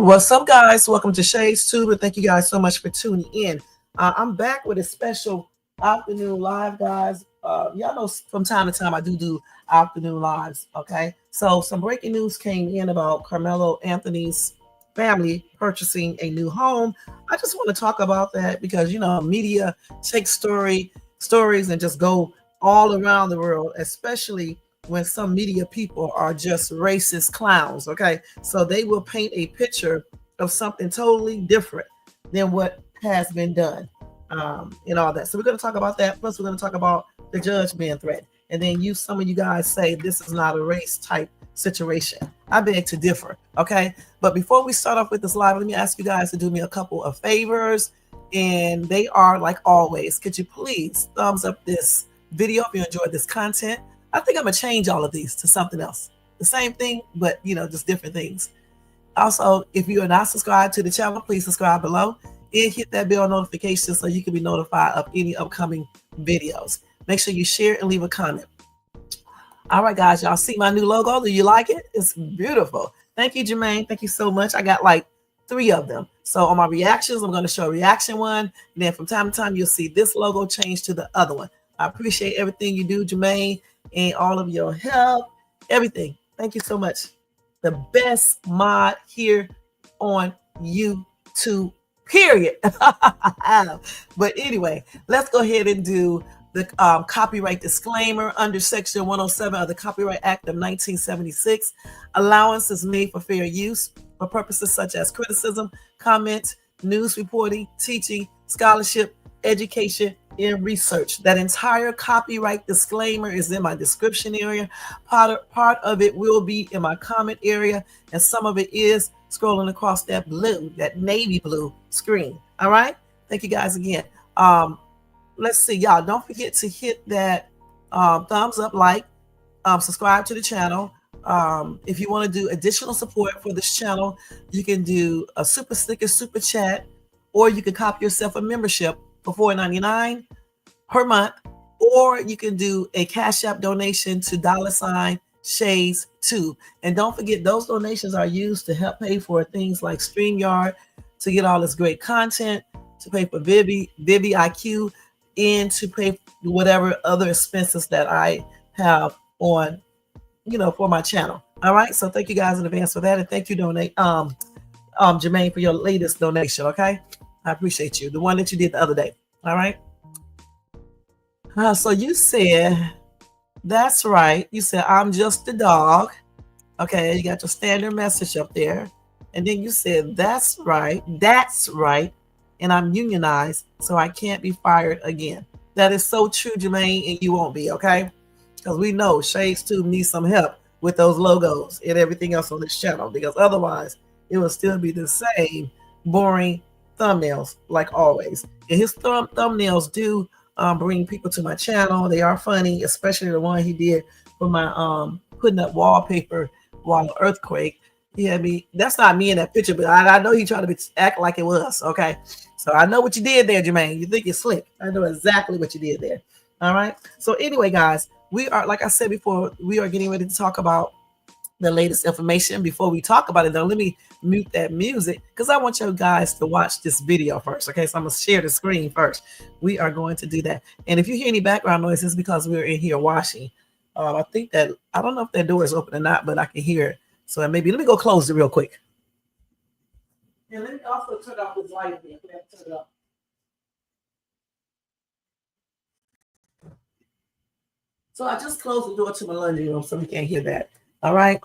What's up, guys? Welcome to Shades Tube, and thank you guys so much for tuning in. I'm back with a special afternoon live, guys. Y'all know from time to time I do afternoon lives. Okay, so some breaking news came in about Karmelo Anthony's family purchasing a new home. I just want to talk about that because media takes stories and just go all around the world, especially when some media people are just racist clowns. Okay, so they will paint a picture of something totally different than what has been done, and all that. So we're going to talk about that. Plus, we're going to talk about the judge being threatened, and then some of you guys say this is not a race type situation. I beg to differ. Okay, but before we start off with this live, let me ask you guys to do me a couple of favors, and they are like always. Could you please thumbs up this video if you enjoyed this content? I think I'm gonna change all of these to something else. The same thing, but just different things. Also, if you are not subscribed to the channel, please subscribe below and hit that bell notification so you can be notified of any upcoming videos. Make sure you share and leave a comment. All right, guys, y'all see my new logo? Do you like it? It's beautiful. Thank you, Jermaine. Thank you so much. I got like 3 of them. So on my reactions, I'm going to show a reaction one. And then from time to time, you'll see this logo change to the other one. I appreciate everything you do, Jermaine, and all of your help, everything. Thank you so much. The best mod here on YouTube, period. But anyway, let's go ahead and do the copyright disclaimer. Under Section 107 of the Copyright Act of 1976, allowance is made for fair use for purposes such as criticism, comment, news reporting, teaching, scholarship, education, and research. That entire copyright disclaimer is in my description area. Part of it will be in my comment area, and some of it is scrolling across that navy blue screen. All right, thank you guys again. Let's see, y'all, don't forget to hit that thumbs up, like, subscribe to the channel. If you want to do additional support for this channel, you can do a super sticker, super chat, or you can copy yourself a membership for $4.99 per month, or you can do a Cash App donation to $Shades2. And don't forget, those donations are used to help pay for things like StreamYard, to get all this great content, to pay for ViviIQ, and to pay for whatever other expenses that I have on, for my channel. All right. So thank you guys in advance for that, and thank you, Jermaine, for your latest donation. Okay. I appreciate you. The one that you did the other day. All right. So you said, that's right. You said, I'm just a dog. Okay. You got your standard message up there. And then you said, that's right. That's right. And I'm unionized, so I can't be fired again. That is so true, Jermaine, and you won't be. Okay. Because we know Shades Tube needs some help with those logos and everything else on this channel, because otherwise it will still be the same boring thumbnails like always. And his thumbnails do bring people to my channel. They are funny, especially the one he did for my putting up wallpaper while the earthquake. He had me. That's not me in that picture, but I know he tried to act like it was. Okay, so I know what you did there, Jermaine. You think you're slick. I know exactly what you did there. All right. So anyway, guys, we are, like I said before, we are getting ready to talk about the latest information. Before we talk about it, though, let me mute that music because I want you guys to watch this video first. Okay, so I'm gonna share the screen first. We are going to do that, and if you hear any background noise, it's because we're in here washing. I think that, I don't know if that door is open or not, but I can hear it. So maybe let me go close it real quick. And let me also turn off this light again. We have to turn it off. So I just closed the door to my laundry room so we can't hear that. All right.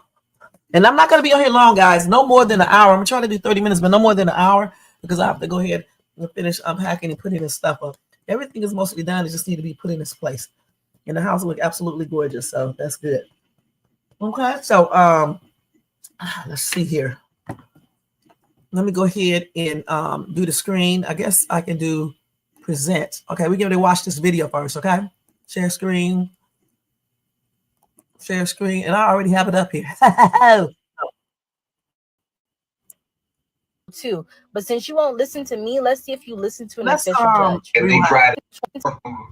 And I'm not going to be on here long, guys. No more than an hour. I'm trying to do 30 minutes, but no more than an hour because I have to go ahead and finish unpacking and putting this stuff up. Everything is mostly done. It just needs to be put in its place. And the house will look absolutely gorgeous. So that's good. Okay. So let's see here. Let me go ahead and do the screen. I guess I can do present. Okay. We're going to watch this video first. Okay. Share screen. Share screen, and I already have it up here. Too, but since you won't listen to me, let's see if you listen to an official judge. And be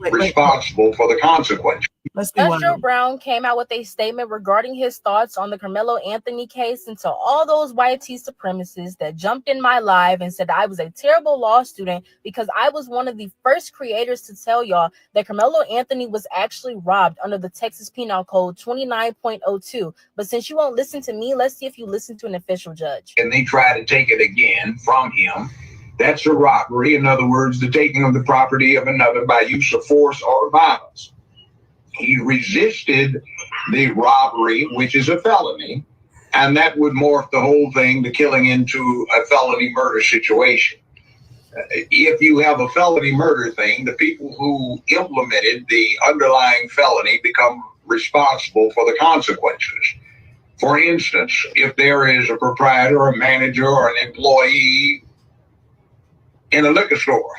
responsible for the consequences. Let's see Judge one of Joe them. Brown came out with a statement regarding his thoughts on the Karmelo Anthony case, and to all those YT supremacists that jumped in my live and said I was a terrible law student because I was one of the first creators to tell y'all that Karmelo Anthony was actually robbed under the Texas Penal Code 29.02. But since you won't listen to me, let's see if you listen to an official judge. And they try to take it again from him. That's a robbery. In other words, the taking of the property of another by use of force or violence. He resisted the robbery, which is a felony, and that would morph the whole thing, the killing, into a felony murder situation. If you have a felony murder thing, the people who implemented the underlying felony become responsible for the consequences. For instance, if there is a proprietor, a manager, or an employee in a liquor store,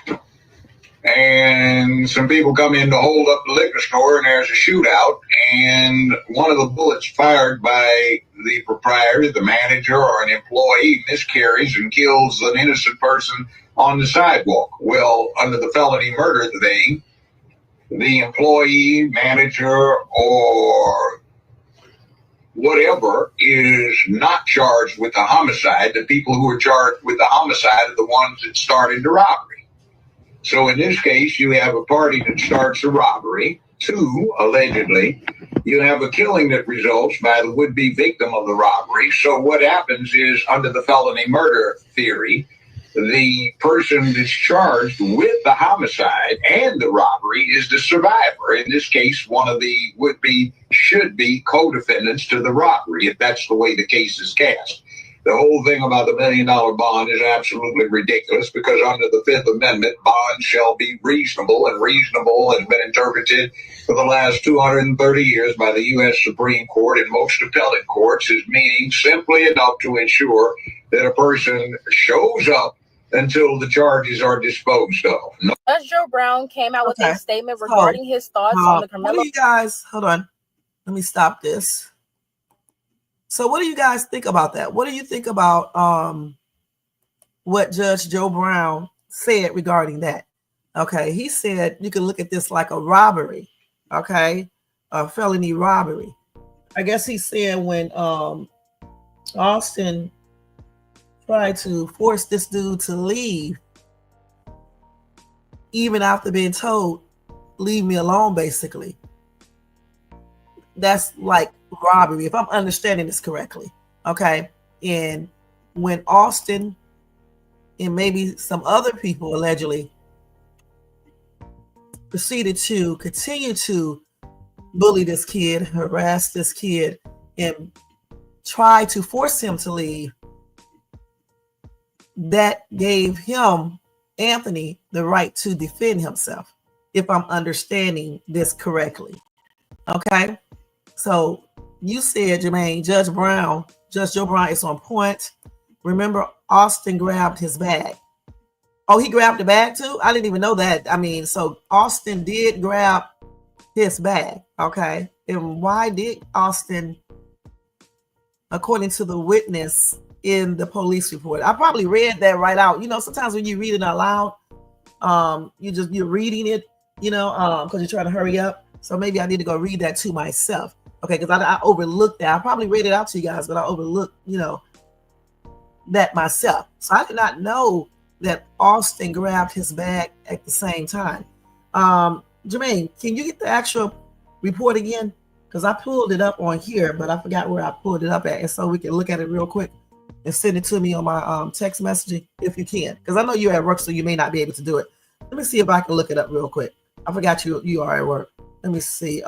and some people come in to hold up the liquor store, and there's a shootout, and one of the bullets fired by the proprietor, the manager, or an employee miscarries and kills an innocent person on the sidewalk. Well, under the felony murder thing, the employee, manager, or whatever is not charged with the homicide. The people who are charged with the homicide are the ones that started the robbery. So in this case, you have a party that starts the robbery. 2, allegedly, you have a killing that results by the would-be victim of the robbery. So what happens is, under the felony murder theory, the person that's charged with the homicide and the robbery is the survivor. In this case, one of the would-be, should-be co-defendants to the robbery, if that's the way the case is cast. The whole thing about the $1 million bond is absolutely ridiculous, because under the Fifth Amendment, bonds shall be reasonable, and reasonable has been interpreted for the last 230 years by the U.S. Supreme Court and most appellate courts as meaning simply enough to ensure that a person shows up until the charges are disposed of. No. Judge Joe Brown came out with a statement regarding his thoughts on the Karmelo. What do you guys, hold on, let me stop this. So what do you guys think about that? What do you think about what Judge Joe Brown said regarding that? Okay, he said you can look at this like a robbery, okay, a felony robbery. I guess he's saying when Austin tried to force this dude to leave, even after being told, leave me alone, basically. That's like robbery, if I'm understanding this correctly. Okay. And when Austin and maybe some other people allegedly proceeded to continue to bully this kid, harass this kid, and try to force him to leave, that gave him, Anthony, the right to defend himself, if I'm understanding this correctly. Okay. So you said, Jermaine, Judge Joe Brown is on point. Remember, Austin grabbed his bag. Oh, he grabbed the bag too? I didn't even know that. I mean, so Austin did grab his bag. Okay. And why did Austin, according to the witness in the police report, I probably read that right out. You know, sometimes when you read it out loud, you're reading it, because you're trying to hurry up. So maybe I need to go read that to myself. Okay, because I overlooked that. I probably read it out to you guys, but I overlooked, that myself. So I did not know that Austin grabbed his bag at the same time. Jermaine, can you get the actual report again? Because I pulled it up on here, but I forgot where I pulled it up at. And so we can look at it real quick and send it to me on my text messaging if you can. Because I know you're at work, so you may not be able to do it. Let me see if I can look it up real quick. I forgot you are at work. Let me see.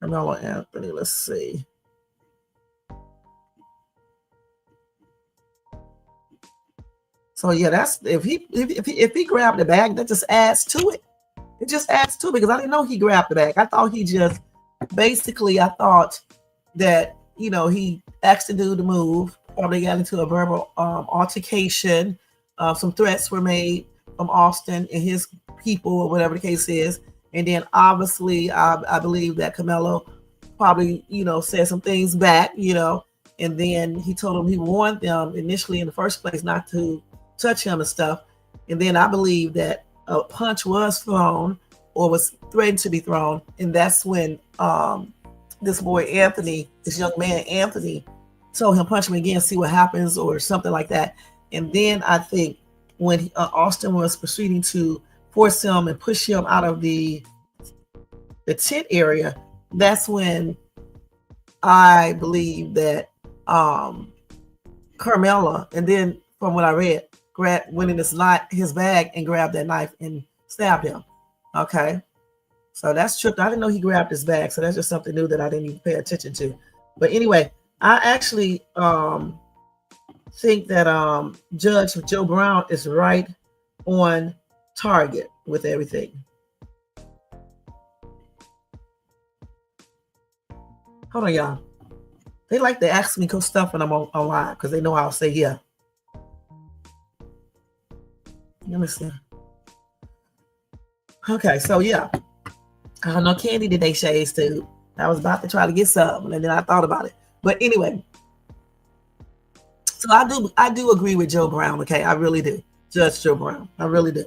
Karmelo Anthony, let's see. So yeah, that's if he grabbed the bag, that just adds to it. It just adds to it, because I didn't know he grabbed the bag. I thought he just I thought that he asked the dude to move. Probably got into a verbal altercation. Some threats were made from Austin and his people, or whatever the case is. And then obviously, I believe that Karmelo probably, said some things back, and then he told them he warned them initially in the first place not to touch him and stuff. And then I believe that a punch was thrown, or was threatened to be thrown. And that's when this boy Anthony, this young man Anthony, told him punch him again, see what happens, or something like that. And then I think when Austin was proceeding to force him and push him out of the tent area, that's when I believe that Karmelo, and then from what I read, went in his bag and grabbed that knife and stabbed him. Okay, so that's tripped. I didn't know he grabbed his bag, so that's just something new that I didn't even pay attention to. But anyway, I actually think that Judge Joe Brown is right on target with everything. Hold on, y'all. They like to ask me cool stuff when I'm online because they know I'll say yeah. Let me see. Okay, so yeah. I know Candy today, Shades, too. I was about to try to get some, and then I thought about it. But anyway, so I do agree with Joe Brown, okay? I really do. Judge Joe Brown. I really do.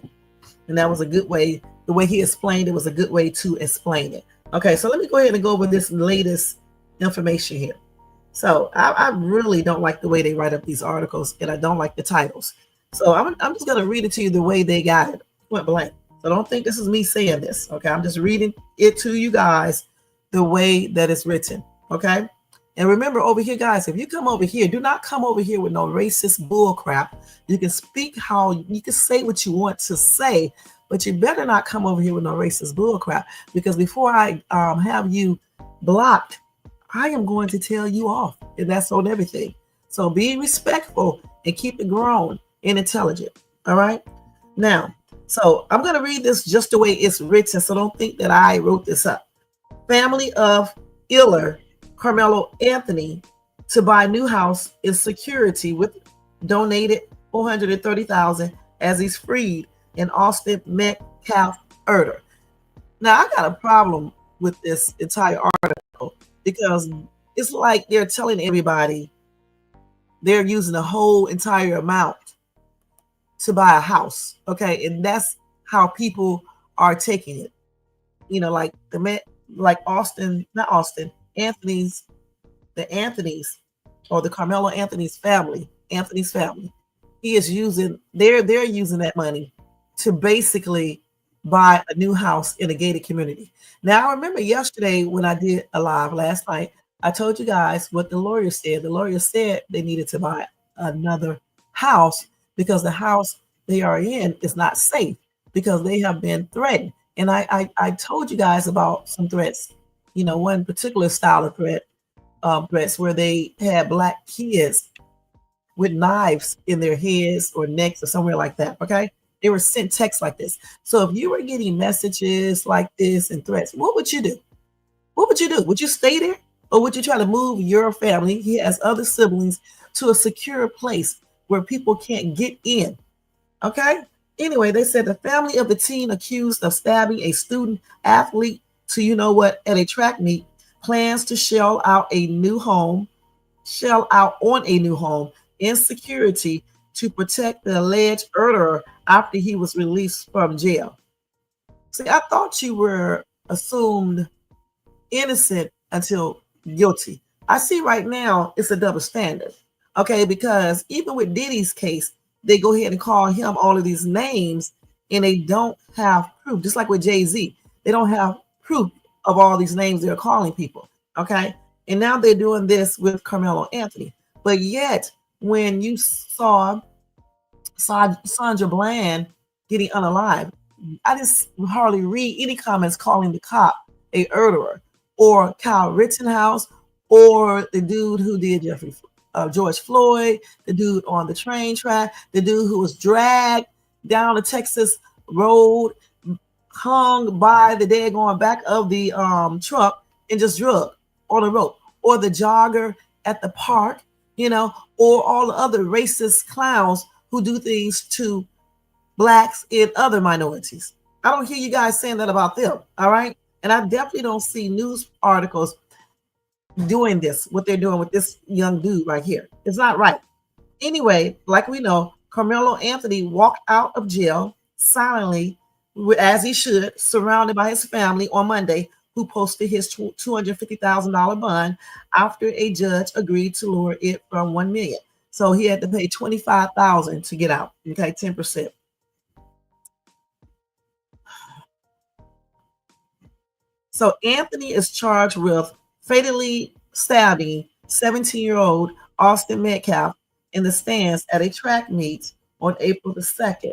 And that was a good way. The way he explained it was a good way to explain it. Okay, so let me go ahead and go over this latest information here. So I really don't like the way they write up these articles, and I don't like the titles. So I'm just going to read it to you the way they got it, point blank. So don't think this is me saying this, okay? I'm just reading it to you guys the way that it's written, okay? And remember over here, guys, if you come over here, do not come over here with no racist bull crap. You can speak you can say what you want to say, but you better not come over here with no racist bull crap, because before I have you blocked, I am going to tell you off, and that's on everything. So be respectful and keep it grown and intelligent, all right? Now, so I'm going to read this just the way it's written, so don't think that I wrote this up. Family of Iller Karmelo Anthony to buy new house in security with donated $430,000 as he's freed in Austin Metcalf murder. Now, I got a problem with this entire article because it's like they're telling everybody they're using the whole entire amount to buy a house, okay? And that's how people are taking it. You know, like Anthony's, the Anthony's, or the Karmelo Anthony's family, he is using, they're using that money to basically buy a new house in a gated community. Now, I remember yesterday when I did a live last night, I told you guys what the lawyer said. The lawyer said they needed to buy another house because the house they are in is not safe because they have been threatened. And I told you guys about some threats, you know, one particular style of threats where they had Black kids with knives in their heads or necks or somewhere like that, okay? They were sent texts like this. So if you were getting messages like this and threats, what would you do? What would you do? Would you stay there? Or would you try to move your family, he has other siblings, to a secure place where people can't get in? Okay? Anyway, they said the family of the teen accused of stabbing a student athlete to, you know what, at a track meet plans to shell out on a new home in security to protect the alleged murderer after he was released from jail. See, I thought you were assumed innocent until guilty. I see right now it's a double standard, okay? Because even with Diddy's case, they go ahead and call him all of these names and they don't have proof. Just like with Jay-Z, they don't have proof of all these names they're calling people, okay? And now they're doing this with Karmelo Anthony. But yet, when you saw Sandra Bland getting unalived, I didn't hardly read any comments calling the cop a murderer, or Kyle Rittenhouse, or the dude who did George Floyd, the dude on the train track, the dude who was dragged down the Texas road, hung by the daggone back of the truck and just drugged on a rope, or the jogger at the park, you know, or all the other racist clowns who do things to Blacks and other minorities. I don't hear you guys saying that about them, all right? And I definitely don't see news articles doing this, what they're doing with this young dude right here. It's not right. Anyway, like we know, Karmelo Anthony walked out of jail silently as he should, surrounded by his family on Monday, who posted his $250,000 bond after a judge agreed to lower it from $1 million. So he had to pay $25,000 to get out. Okay, 10%. So Anthony is charged with fatally stabbing 17-year-old Austin Metcalf in the stands at a track meet on April the 2nd.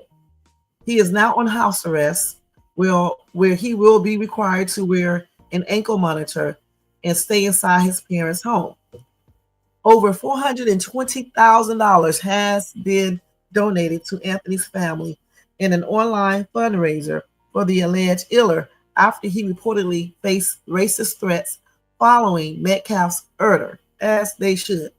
He is now on house arrest, where he will be required to wear an ankle monitor and stay inside his parents' home. Over $420,000 has been donated to Anthony's family in an online fundraiser for the alleged killer after he reportedly faced racist threats following Metcalf's murder, as they should.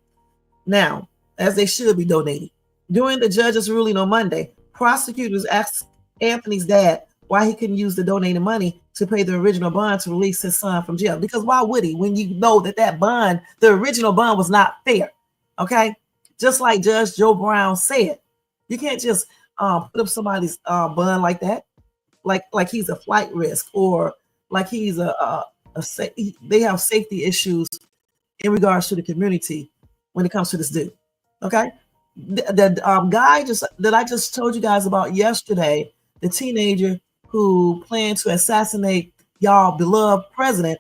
Now, as they should be donating. During the judge's ruling on Monday, prosecutors asked Anthony's dad why he couldn't use the donated money to pay the original bond to release his son from jail. Because why would he, when you know that bond, the original bond, was not fair? Okay, just like Judge Joe Brown said, you can't just put up somebody's bond like that, like he's a flight risk, or like he's they have safety issues in regards to the community when it comes to this dude. Okay, the guy that I just told you guys about yesterday, the teenager who planned to assassinate y'all beloved president,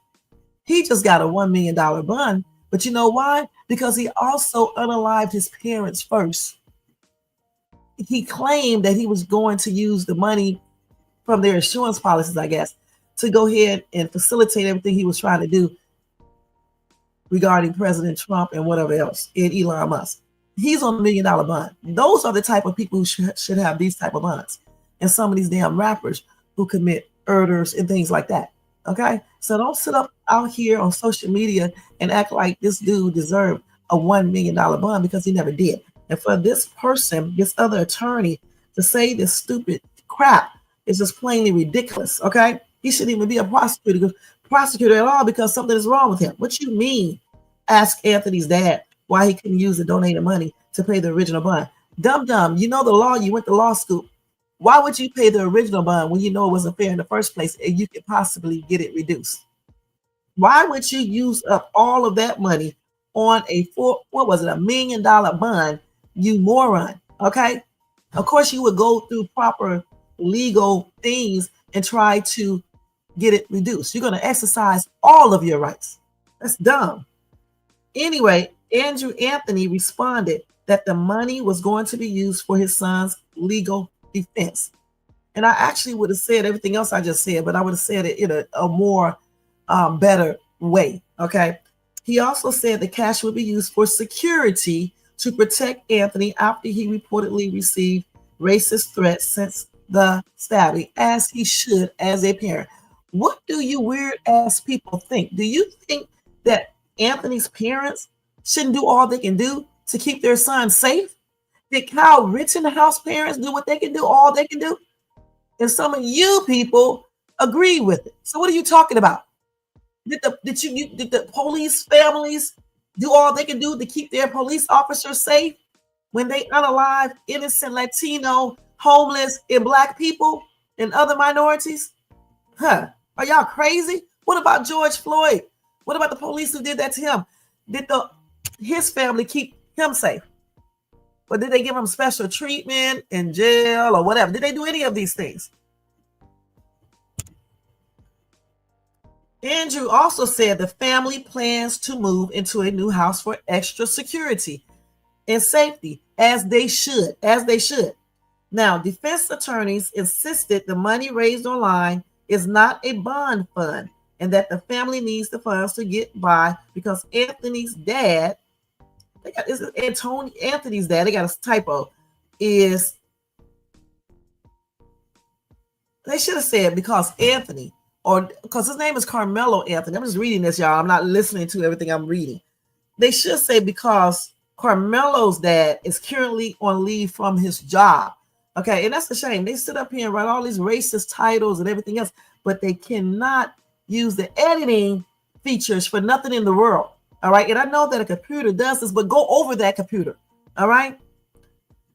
he just got a $1 million bond. But you know why? Because he also unalived his parents first. He claimed that he was going to use the money from their insurance policies, I guess, to go ahead and facilitate everything he was trying to do regarding President Trump and whatever else, and Elon Musk. He's on $1 million bond. Those are the type of people who should have these type of bonds. And some of these damn rappers who commit murders and things like that. Okay? So don't sit up out here on social media and act like this dude deserved a $1 million bond, because he never did. And for this person, this other attorney, to say this stupid crap is just plainly ridiculous. Okay? He shouldn't even be a prosecutor at all, because something is wrong with him. What you mean? Ask Anthony's dad why he couldn't use the donated money to pay the original bond. Dumb. You know the law. You went to law school. Why would you pay the original bond when you know it wasn't fair in the first place and you could possibly get it reduced? Why would you use up all of that money on $1 million bond, you moron? Okay. Of course, you would go through proper legal things and try to get it reduced. You're going to exercise all of your rights. That's dumb. Anyway, Andrew Anthony responded that the money was going to be used for his son's legal defense. And I actually would have said everything else I just said, but I would have said it in a more better way. Okay. He also said the cash would be used for security to protect Anthony after he reportedly received racist threats since the stabbing, as he should as a parent. What do you weird ass people think? Do you think that Anthony's parents shouldn't do all they can do to keep their son safe? Did Kyle Rittenhouse parents do what they can do, all they can do? And some of you people agree with it. So what are you talking about? Did the police families do all they can do to keep their police officers safe when they unalive innocent Latino, homeless, and Black people and other minorities? Huh? Are y'all crazy? What about George Floyd? What about the police who did that to him? Did his family keep him safe? Or did they give him special treatment in jail or whatever? Did they do any of these things? Andrew also said the family plans to move into a new house for extra security and safety, as they should. Now, defense attorneys insisted the money raised online is not a bond fund and that the family needs the funds to get by, because Anthony's dad, Anthony's dad, they got a typo, is, they should have said because Anthony, or because his name is Karmelo Anthony. I'm just reading this, y'all. I'm not listening to everything I'm reading. They should say because Karmelo's dad is currently on leave from his job. Okay, and that's a shame. They sit up here and write all these racist titles and everything else, but they cannot use the editing features for nothing in the world. All right, and I know that a computer does this, but go over that computer. All right.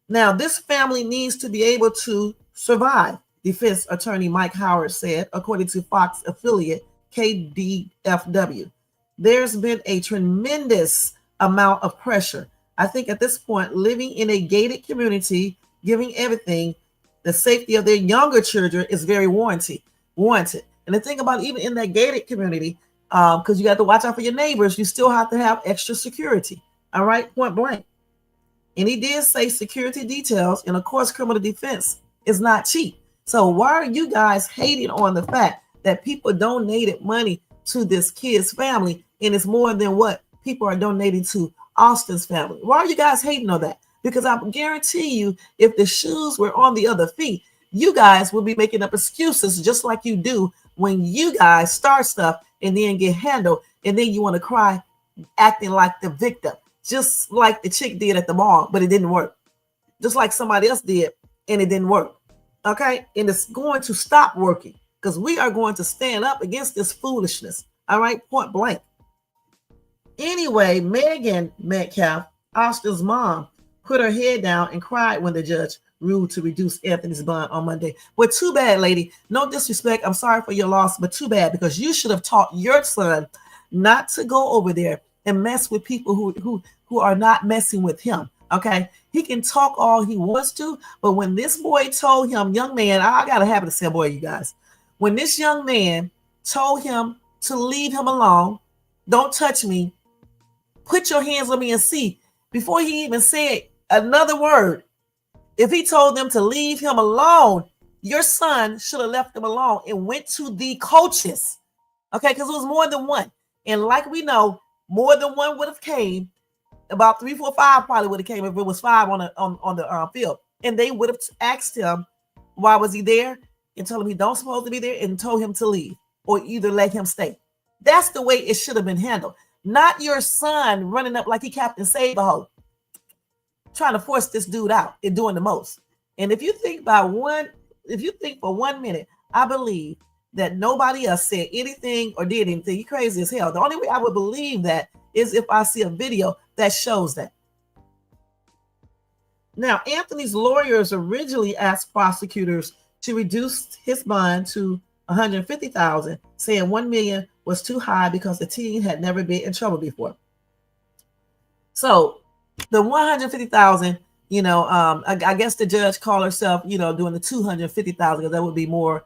Now, this family needs to be able to survive. defense attorney Mike Howard said, according to Fox affiliate KDFW. There's been a tremendous amount of pressure. I think at this point, living in a gated community, giving everything, the safety of their younger children is very warranted. And the thing about even in that gated community, because you got to watch out for your neighbors, you still have to have extra security. All right, point blank. And he did say security details, and of course, criminal defense is not cheap. So why are you guys hating on the fact that people donated money to this kid's family, and it's more than what people are donating to Austin's family? Why are you guys hating on that? Because I guarantee you, if the shoes were on the other feet, you guys will be making up excuses just like you do when you guys start stuff and then get handled, and then you want to cry, acting like the victim, just like the chick did at the mall, but it didn't work. Just like somebody else did, and it didn't work. Okay? And it's going to stop working because we are going to stand up against this foolishness. All right? Point blank. Anyway, Megan Metcalf, Austin's mom, put her head down and cried when the judge ruled to reduce Anthony's bond on Monday. Well, too bad, lady. No disrespect. I'm sorry for your loss, but too bad, because you should have taught your son not to go over there and mess with people who are not messing with him. Okay, he can talk all he wants to, but when this boy told him, young man, I got a habit to say, boy, you guys, when this young man told him to leave him alone, don't touch me, put your hands on me and see, before he even said another word, if he told them to leave him alone, your son should have left him alone and went to the coaches. Okay, because it was more than one. And like we know, more than one would have came. About 3, 4, 5 probably would have came if it was 5 on the field. And they would have asked him, why was he there? And told him he don't supposed to be there, and told him to leave or either let him stay. That's the way it should have been handled. Not your son running up like he Captain Save-A-Ho, trying to force this dude out and doing the most. And if you think for 1 minute, I believe that nobody else said anything or did anything, you're crazy as hell. The only way I would believe that is if I see a video that shows that. Now, Anthony's lawyers originally asked prosecutors to reduce his bond to $150,000, saying $1 million was too high because the teen had never been in trouble before. So the $150,000, I guess the judge called herself, doing the $250,000 because that would be more,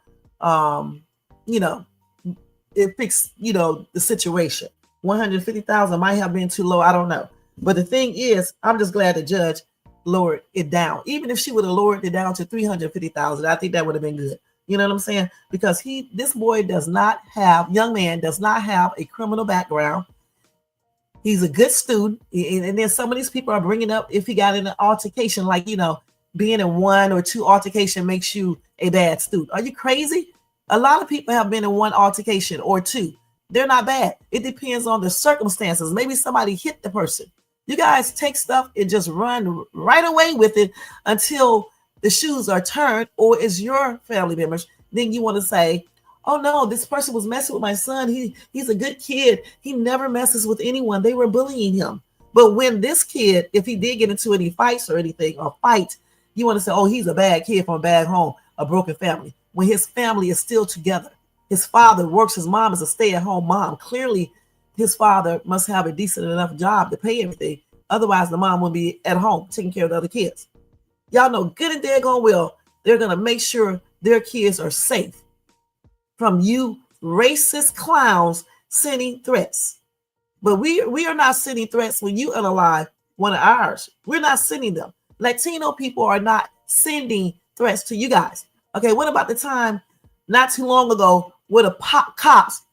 it fixed, the situation. $150,000 might have been too low. I don't know. But the thing is, I'm just glad the judge lowered it down. Even if she would have lowered it down to $350,000, I think that would have been good. You know what I'm saying? Because this boy young man does not have a criminal background. He's a good student. And then some of these people are bringing up if he got in an altercation, like, being in 1 or 2 altercation makes you a bad student. Are you crazy? A lot of people have been in 1 altercation or 2. They're not bad. It depends on the circumstances. Maybe somebody hit the person. You guys take stuff and just run right away with it until the shoes are turned, or it's your family members. Then you want to say, oh no, this person was messing with my son. He's a good kid. He never messes with anyone. They were bullying him. But when this kid, if he did get into any fights or anything, or fight, you want to say, oh, he's a bad kid from a bad home, a broken family, when his family is still together. His father works, his mom is a stay-at-home mom. Clearly, his father must have a decent enough job to pay everything. Otherwise, the mom will be at home taking care of the other kids. Y'all know good and daggone well they're going to make sure their kids are safe from you racist clowns sending threats. But we are not sending threats when you unalive one of ours. We're not sending them. Latino people are not sending threats to you guys. Okay, what about the time not too long ago where the cops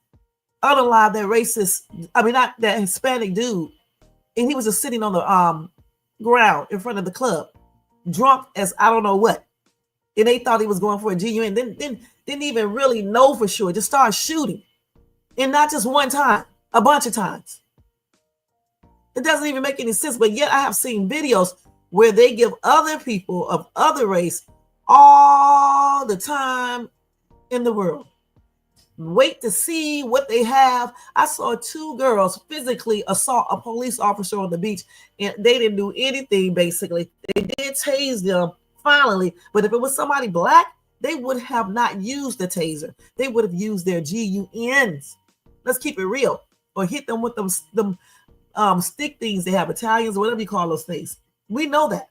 unalive not that Hispanic dude, and he was just sitting on the ground in front of the club, drunk as I don't know what, and they thought he was going for a GUN. Didn't even really know for sure. Just started shooting, and not just one time, a bunch of times. It doesn't even make any sense. But yet I have seen videos where they give other people of other race all the time in the world. Wait to see what they have. I saw 2 girls physically assault a police officer on the beach, and they didn't do anything. Basically, they did tase them finally, but if it was somebody black, they would have not used the taser. They would have used their GUNs. Let's keep it real. Or hit them with them stick things they have, Italians, or whatever you call those things. We know that.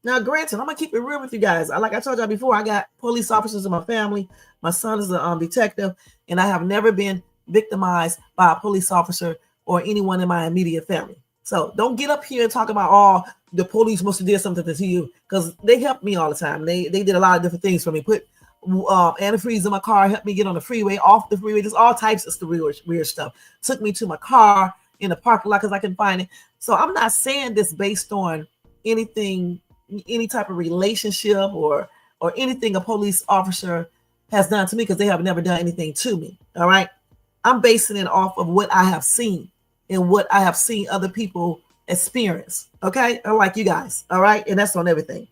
Now, granted, I'm gonna keep it real with you guys. Like I told y'all before, I got police officers in my family. My son is a detective, and I have never been victimized by a police officer or anyone in my immediate family. So don't get up here and talk about, oh, the police must have did something to you, because they helped me all the time. They did a lot of different things for me. Put antifreeze in my car, helped me get on the freeway, off the freeway, just all types of weird stuff. Took me to my car in the parking lot because I couldn't find it. So I'm not saying this based on anything, any type of relationship or anything a police officer has done to me, because they have never done anything to me. All right. I'm basing it off of what I have seen and what I have seen other people experience. Okay. Unlike you guys. All right. And that's on everything.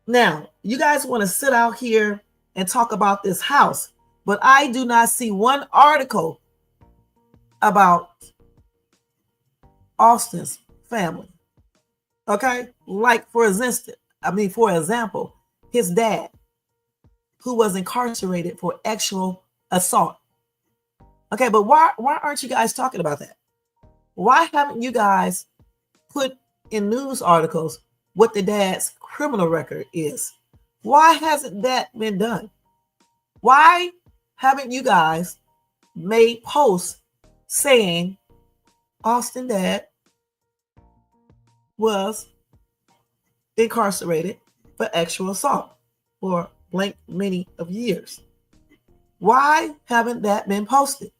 Now, you guys want to sit out here and talk about this house, but I do not see one article about Austin's family. Okay. Like for example, his dad, who was incarcerated for actual assault. Okay. But why aren't you guys talking about that? Why haven't you guys put in news articles what the dad's criminal record is? Why hasn't that been done? Why haven't you guys made posts saying Austin dad was incarcerated for actual assault for blank many of years? Why haven't that been posted?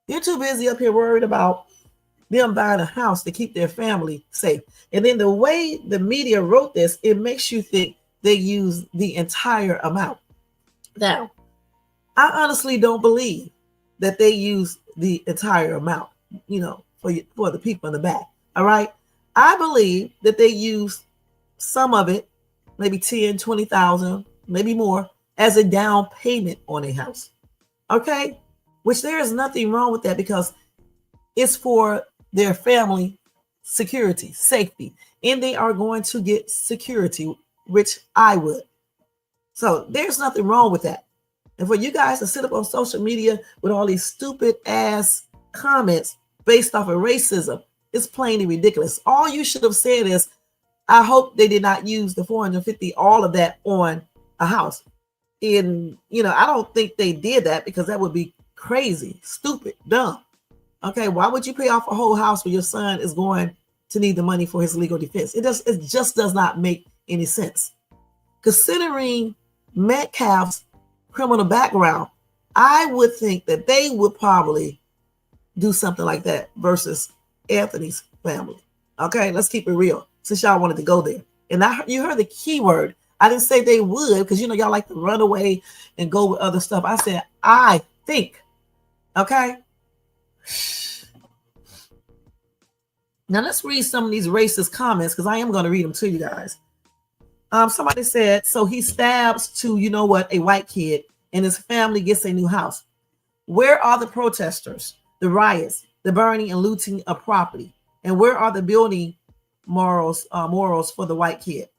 You're too busy up here worried about them buying a house to keep their family safe. And then the way the media wrote this, it makes you think they use the entire amount. Now, I honestly don't believe that they use the entire amount, for the people in the back. All right. I believe that they use some of it, maybe 10, 20,000, maybe more, as a down payment on a house. Okay. Which there is nothing wrong with that, because it's for their family security, safety, and they are going to get security, which I would. So there's nothing wrong with that. And for you guys to sit up on social media with all these stupid ass comments based off of racism, it's plainly ridiculous. All you should have said is, I hope they did not use the 450, all of that on a house. And, I don't think they did that, because that would be crazy, stupid, dumb. Okay, why would you pay off a whole house when your son is going to need the money for his legal defense? It just does not make any sense. Considering Metcalf's criminal background, I would think that they would probably do something like that versus Anthony's family. Okay, let's keep it real, since y'all wanted to go there. And you heard the key word. I didn't say they would, because y'all like to run away and go with other stuff. I said, I think. Okay. Now let's read some of these racist comments, because I am going to read them to you guys. Somebody said, so he stabs to, a white kid, and his family gets a new house. Where are the protesters, the riots, the burning and looting of property? And where are the building morals for the white kid?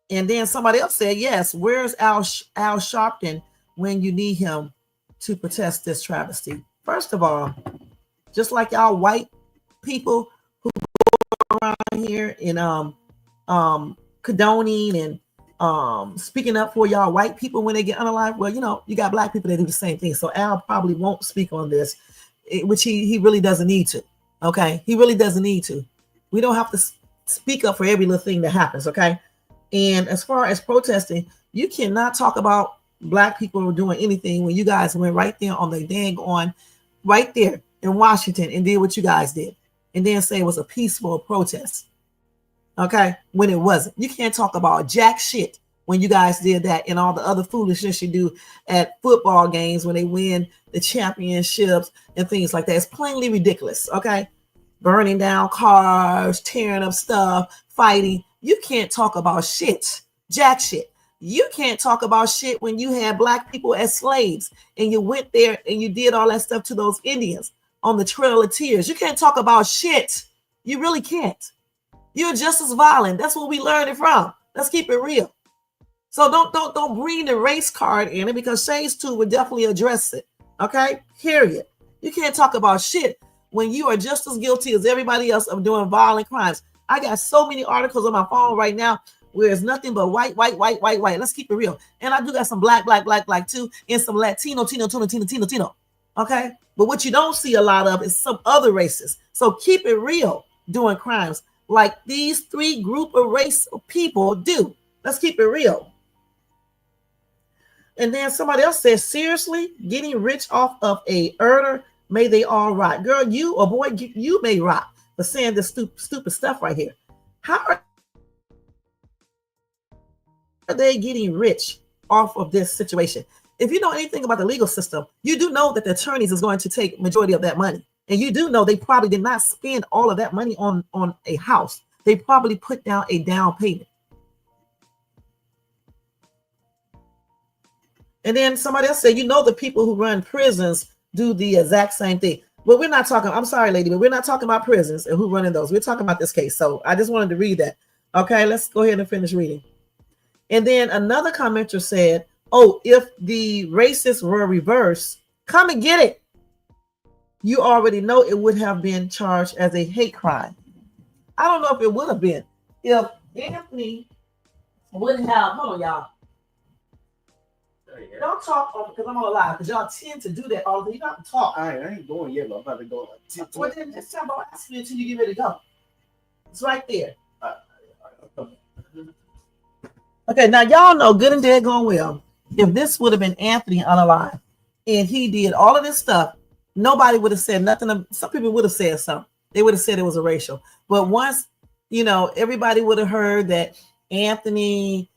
And then somebody else said, yes, where's Al Sharpton when you need him to protest this travesty? First of all, just like y'all white people who go around here and condoning and speaking up for y'all white people when they get unalive, well, you got black people that do the same thing. So Al probably won't speak on this, which he really doesn't need to. Okay, he really doesn't need to. We don't have to speak up for every little thing that happens. Okay, and as far as protesting, you cannot talk about black people doing anything when you guys went right there on the dang on right there in Washington and did what you guys did, and then say it was a peaceful protest. Okay, when it wasn't. You can't talk about jack shit when you guys did that and all the other foolishness you do at football games when they win the championships and things like that. It's plainly ridiculous. Okay, burning down cars, tearing up stuff, fighting. You can't talk about shit, jack shit. You can't talk about shit when you had black people as slaves and you went there and you did all that stuff to those Indians on the Trail of Tears. You can't talk about shit. You really can't. You're just as violent. That's what we learned it from. Let's keep it real. So don't bring the race card in it, because Shades 2 would definitely address it. Okay, period. You can't talk about shit when you are just as guilty as everybody else of doing violent crimes. I got so many articles on my phone right now where it's nothing but white. Let's keep it real. And I do got some black too, and some Latino. Okay, but what you don't see a lot of is some other races. So keep it real doing crimes like these three group of race of people do. Let's keep it real. And then somebody else says, seriously, getting rich off of a earner, may they all rot. Girl, you or boy, you may rot for saying this stupid stuff right here. How are they getting rich off of this situation? If you know anything about the legal system, you do know that the attorneys is going to take majority of that money. And you do know they probably did not spend all of that money on a house. They probably put down a down payment. And then somebody else said, the people who run prisons do the exact same thing. But we're not talking, I'm sorry, lady, but we're not talking about prisons and who running those. We're talking about this case. So I just wanted to read that. Okay, let's go ahead and finish reading. And then another commenter said, oh, if the racists were reversed, come and get it. You already know it would have been charged as a hate crime. I don't know if it would have been. If Anthony would have, hold on, y'all. Don't talk because I'm on live, because y'all tend to do that all the time. You don't have to talk. I ain't going yet, but I'm about to go. Well, then just tell me, I'll ask you until you get ready to go. It's right there. Okay, now y'all know good and dead going well. If this would have been Anthony unalive and he did all of this stuff, nobody would have said nothing. Some people would have said something. They would have said it was a racial. But once, everybody would have heard that Anthony,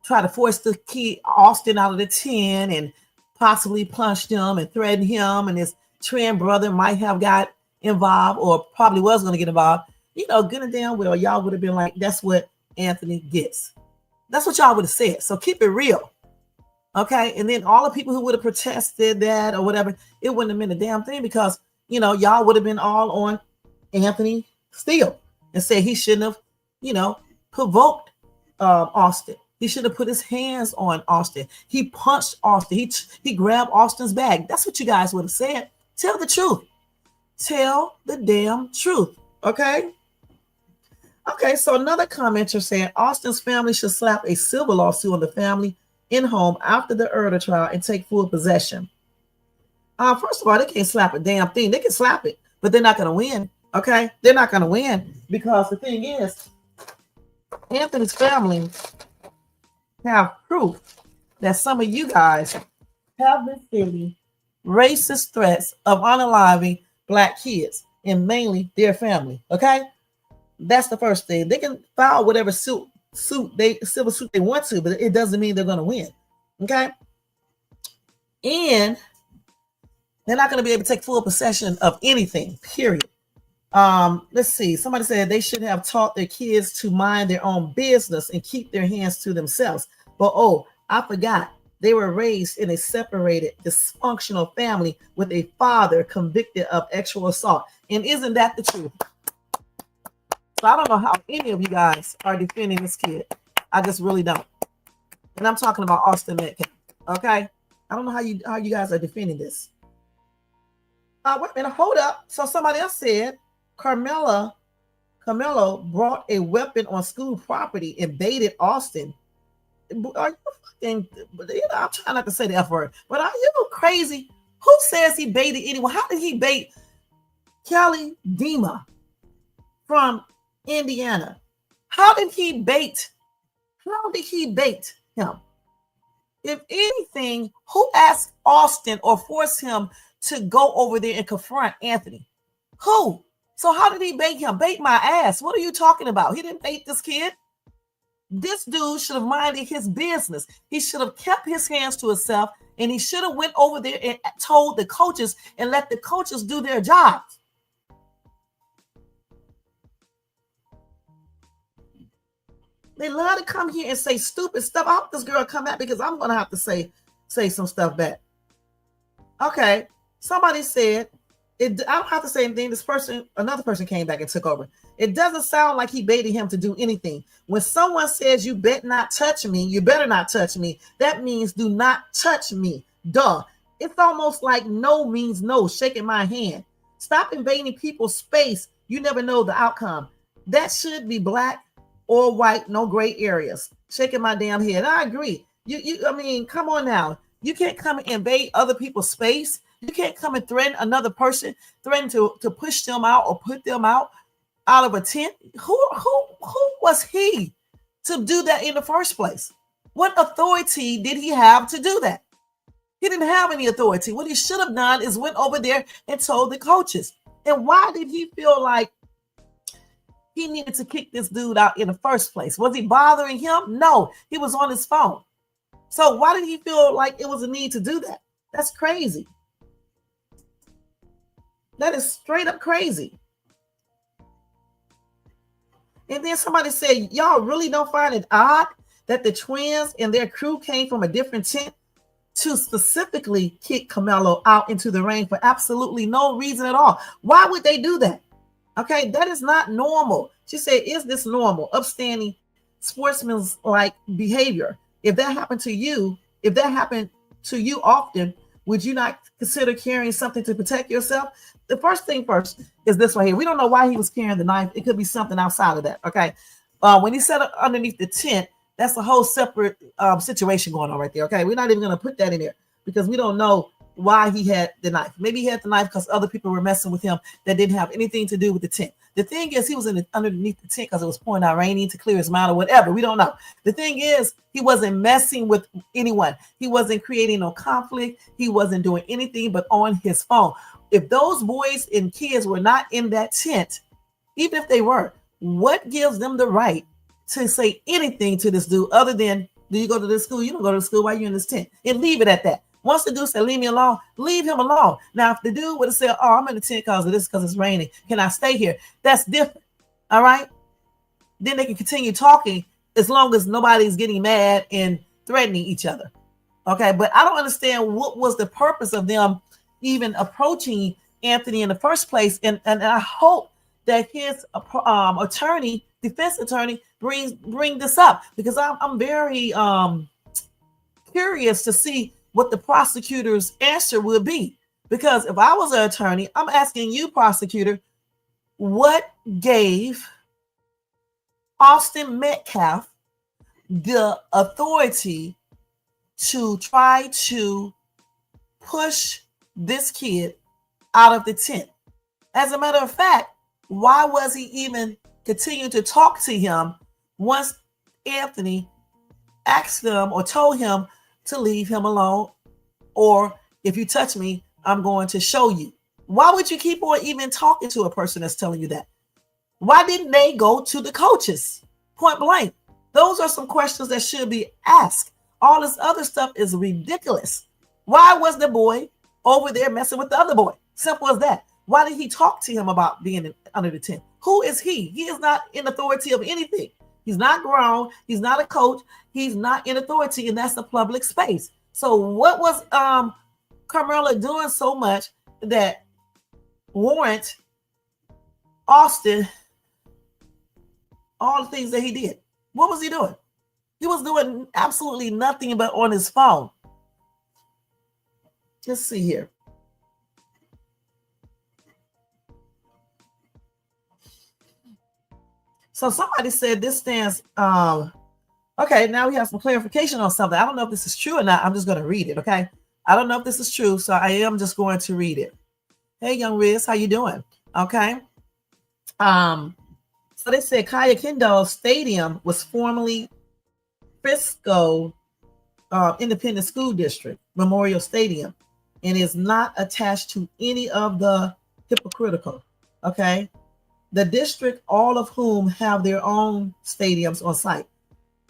try to force the kid Austin out of the tin and possibly punched him and threatened him, and his twin brother might have got involved or probably was going to get involved. Good and damn well, y'all would have been like, that's what Anthony gets. That's what y'all would have said. So keep it real. Okay. And then all the people who would have protested that or whatever, it wouldn't have been a damn thing, because, y'all would have been all on Anthony still and said he shouldn't have, provoked Austin. He should have put his hands on Austin. He punched Austin. He grabbed Austin's bag. That's what you guys would have said. Tell the truth. Tell the damn truth. Okay? Okay, so another commenter saying Austin's family should slap a civil lawsuit on the family in home after the Erda trial and take full possession. First of all, they can't slap a damn thing. They can slap it, but they're not going to win. Okay? They're not going to win, because the thing is, Anthony's family have proof that some of you guys have been sending racist threats of unaliving Black kids, and mainly their family. Okay, that's the first thing. They can file whatever civil suit they want to, but it doesn't mean they're going to win. Okay, and they're not going to be able to take full possession of anything. Period. Let's see. Somebody said they should have taught their kids to mind their own business and keep their hands to themselves. But I forgot. They were raised in a separated, dysfunctional family with a father convicted of sexual assault. And isn't that the truth? So I don't know how any of you guys are defending this kid. I just really don't. And I'm talking about Austin Metcalf. Okay? I don't know how you guys are defending this. Wait a minute. Hold up. So somebody else said Karmelo brought a weapon on school property and baited Austin. Are you fucking, I'm trying not to say the F word, but are you crazy? Who says he baited anyone? How did he bait Kelly Dima from Indiana? How did he bait him? If anything, who asked Austin or forced him to go over there and confront Anthony? Who? So how did he bait him? Bait my ass. What are you talking about? He didn't bait this kid. This dude should have minded his business. He should have kept his hands to himself, and he should have went over there and told the coaches and let the coaches do their jobs. They love to come here and say stupid stuff. I hope this girl come back, because I'm going to have to say some stuff back. Okay. Somebody said I don't have to say anything. Another person came back and took over. It doesn't sound like he baited him to do anything. When someone says you better not touch me, you better not touch me, that means do not touch me. Duh. It's almost like no means no, shaking my hand. Stop invading people's space. You never know the outcome. That should be black or white, no gray areas. Shaking my damn head. I agree. I mean, come on now. You can't come and invade other people's space. You can't come and threaten another person, threaten to push them out or put them out of a tent. Who was he to do that in the first place? What authority did he have to do that? He didn't have any authority. What he should have done is went over there and told the coaches. And why did he feel like he needed to kick this dude out in the first place? Was he bothering him? No, he was on his phone. So why did he feel like it was a need to do that? That's crazy. That is straight up crazy. And then somebody said, y'all really don't find it odd that the twins and their crew came from a different tent to specifically kick Karmelo out into the rain for absolutely no reason at all? Why would they do that? Okay, that is not normal. She said, is this normal, upstanding, sportsmanlike behavior? If that happened to you often, would you not consider carrying something to protect yourself? The first thing first is this right here. We don't know why he was carrying the knife. It could be something outside of that. Okay. When he set it underneath the tent, that's a whole separate situation going on right there. Okay. We're not even going to put that in there because we don't know why he had the knife. Maybe he had the knife because other people were messing with him that didn't have anything to do with the tent. The thing is, he was underneath the tent because it was pouring out raining to clear his mind or whatever. We don't know. The thing is, he wasn't messing with anyone. He wasn't creating no conflict. He wasn't doing anything but on his phone. If those boys and kids were not in that tent, even if they were, what gives them the right to say anything to this dude other than, do you go to this school? You don't go to the school while you're in this tent. And leave it at that. Once the dude said, leave me alone, leave him alone. Now, if the dude would have said, oh, I'm in the tent because of this, because it's raining, can I stay here? That's different. All right. Then they can continue talking as long as nobody's getting mad and threatening each other. Okay. But I don't understand what was the purpose of them even approaching Anthony in the first place. And I hope that his attorney, defense attorney, bring this up, because I'm very curious to see what the prosecutor's answer would be. Because if I was an attorney, I'm asking you, prosecutor, what gave Austin Metcalf the authority to try to push this kid out of the tent? As a matter of fact, why was he even continuing to talk to him once Anthony asked him or told him to leave him alone, or if you touch me, I'm going to show you? Why would you keep on even talking to a person that's telling you that? Why didn't they go to the coaches? Point blank. Those are some questions that should be asked. All this other stuff is ridiculous. Why was the boy over there messing with the other boy? Simple as that. Why did he talk to him about being under the tent? Who is he? He is not in authority of anything. He's not grown. He's not a coach. He's not in authority, and that's a public space. So what was Karmelo doing so much that warrant Austin all the things that he did? What was he doing? He was doing absolutely nothing but on his phone. Let's see here. So somebody said this stands, okay, now we have some clarification on something. I don't know if this is true or not. I'm just going to read it, okay? I don't know if this is true, so I am just going to read it. Hey, young Riz, how you doing? Okay. So they said Kaya Kendall Stadium was formerly Frisco Independent School District Memorial Stadium and is not attached to any of the hypocritical, okay? The district, all of whom have their own stadiums on site.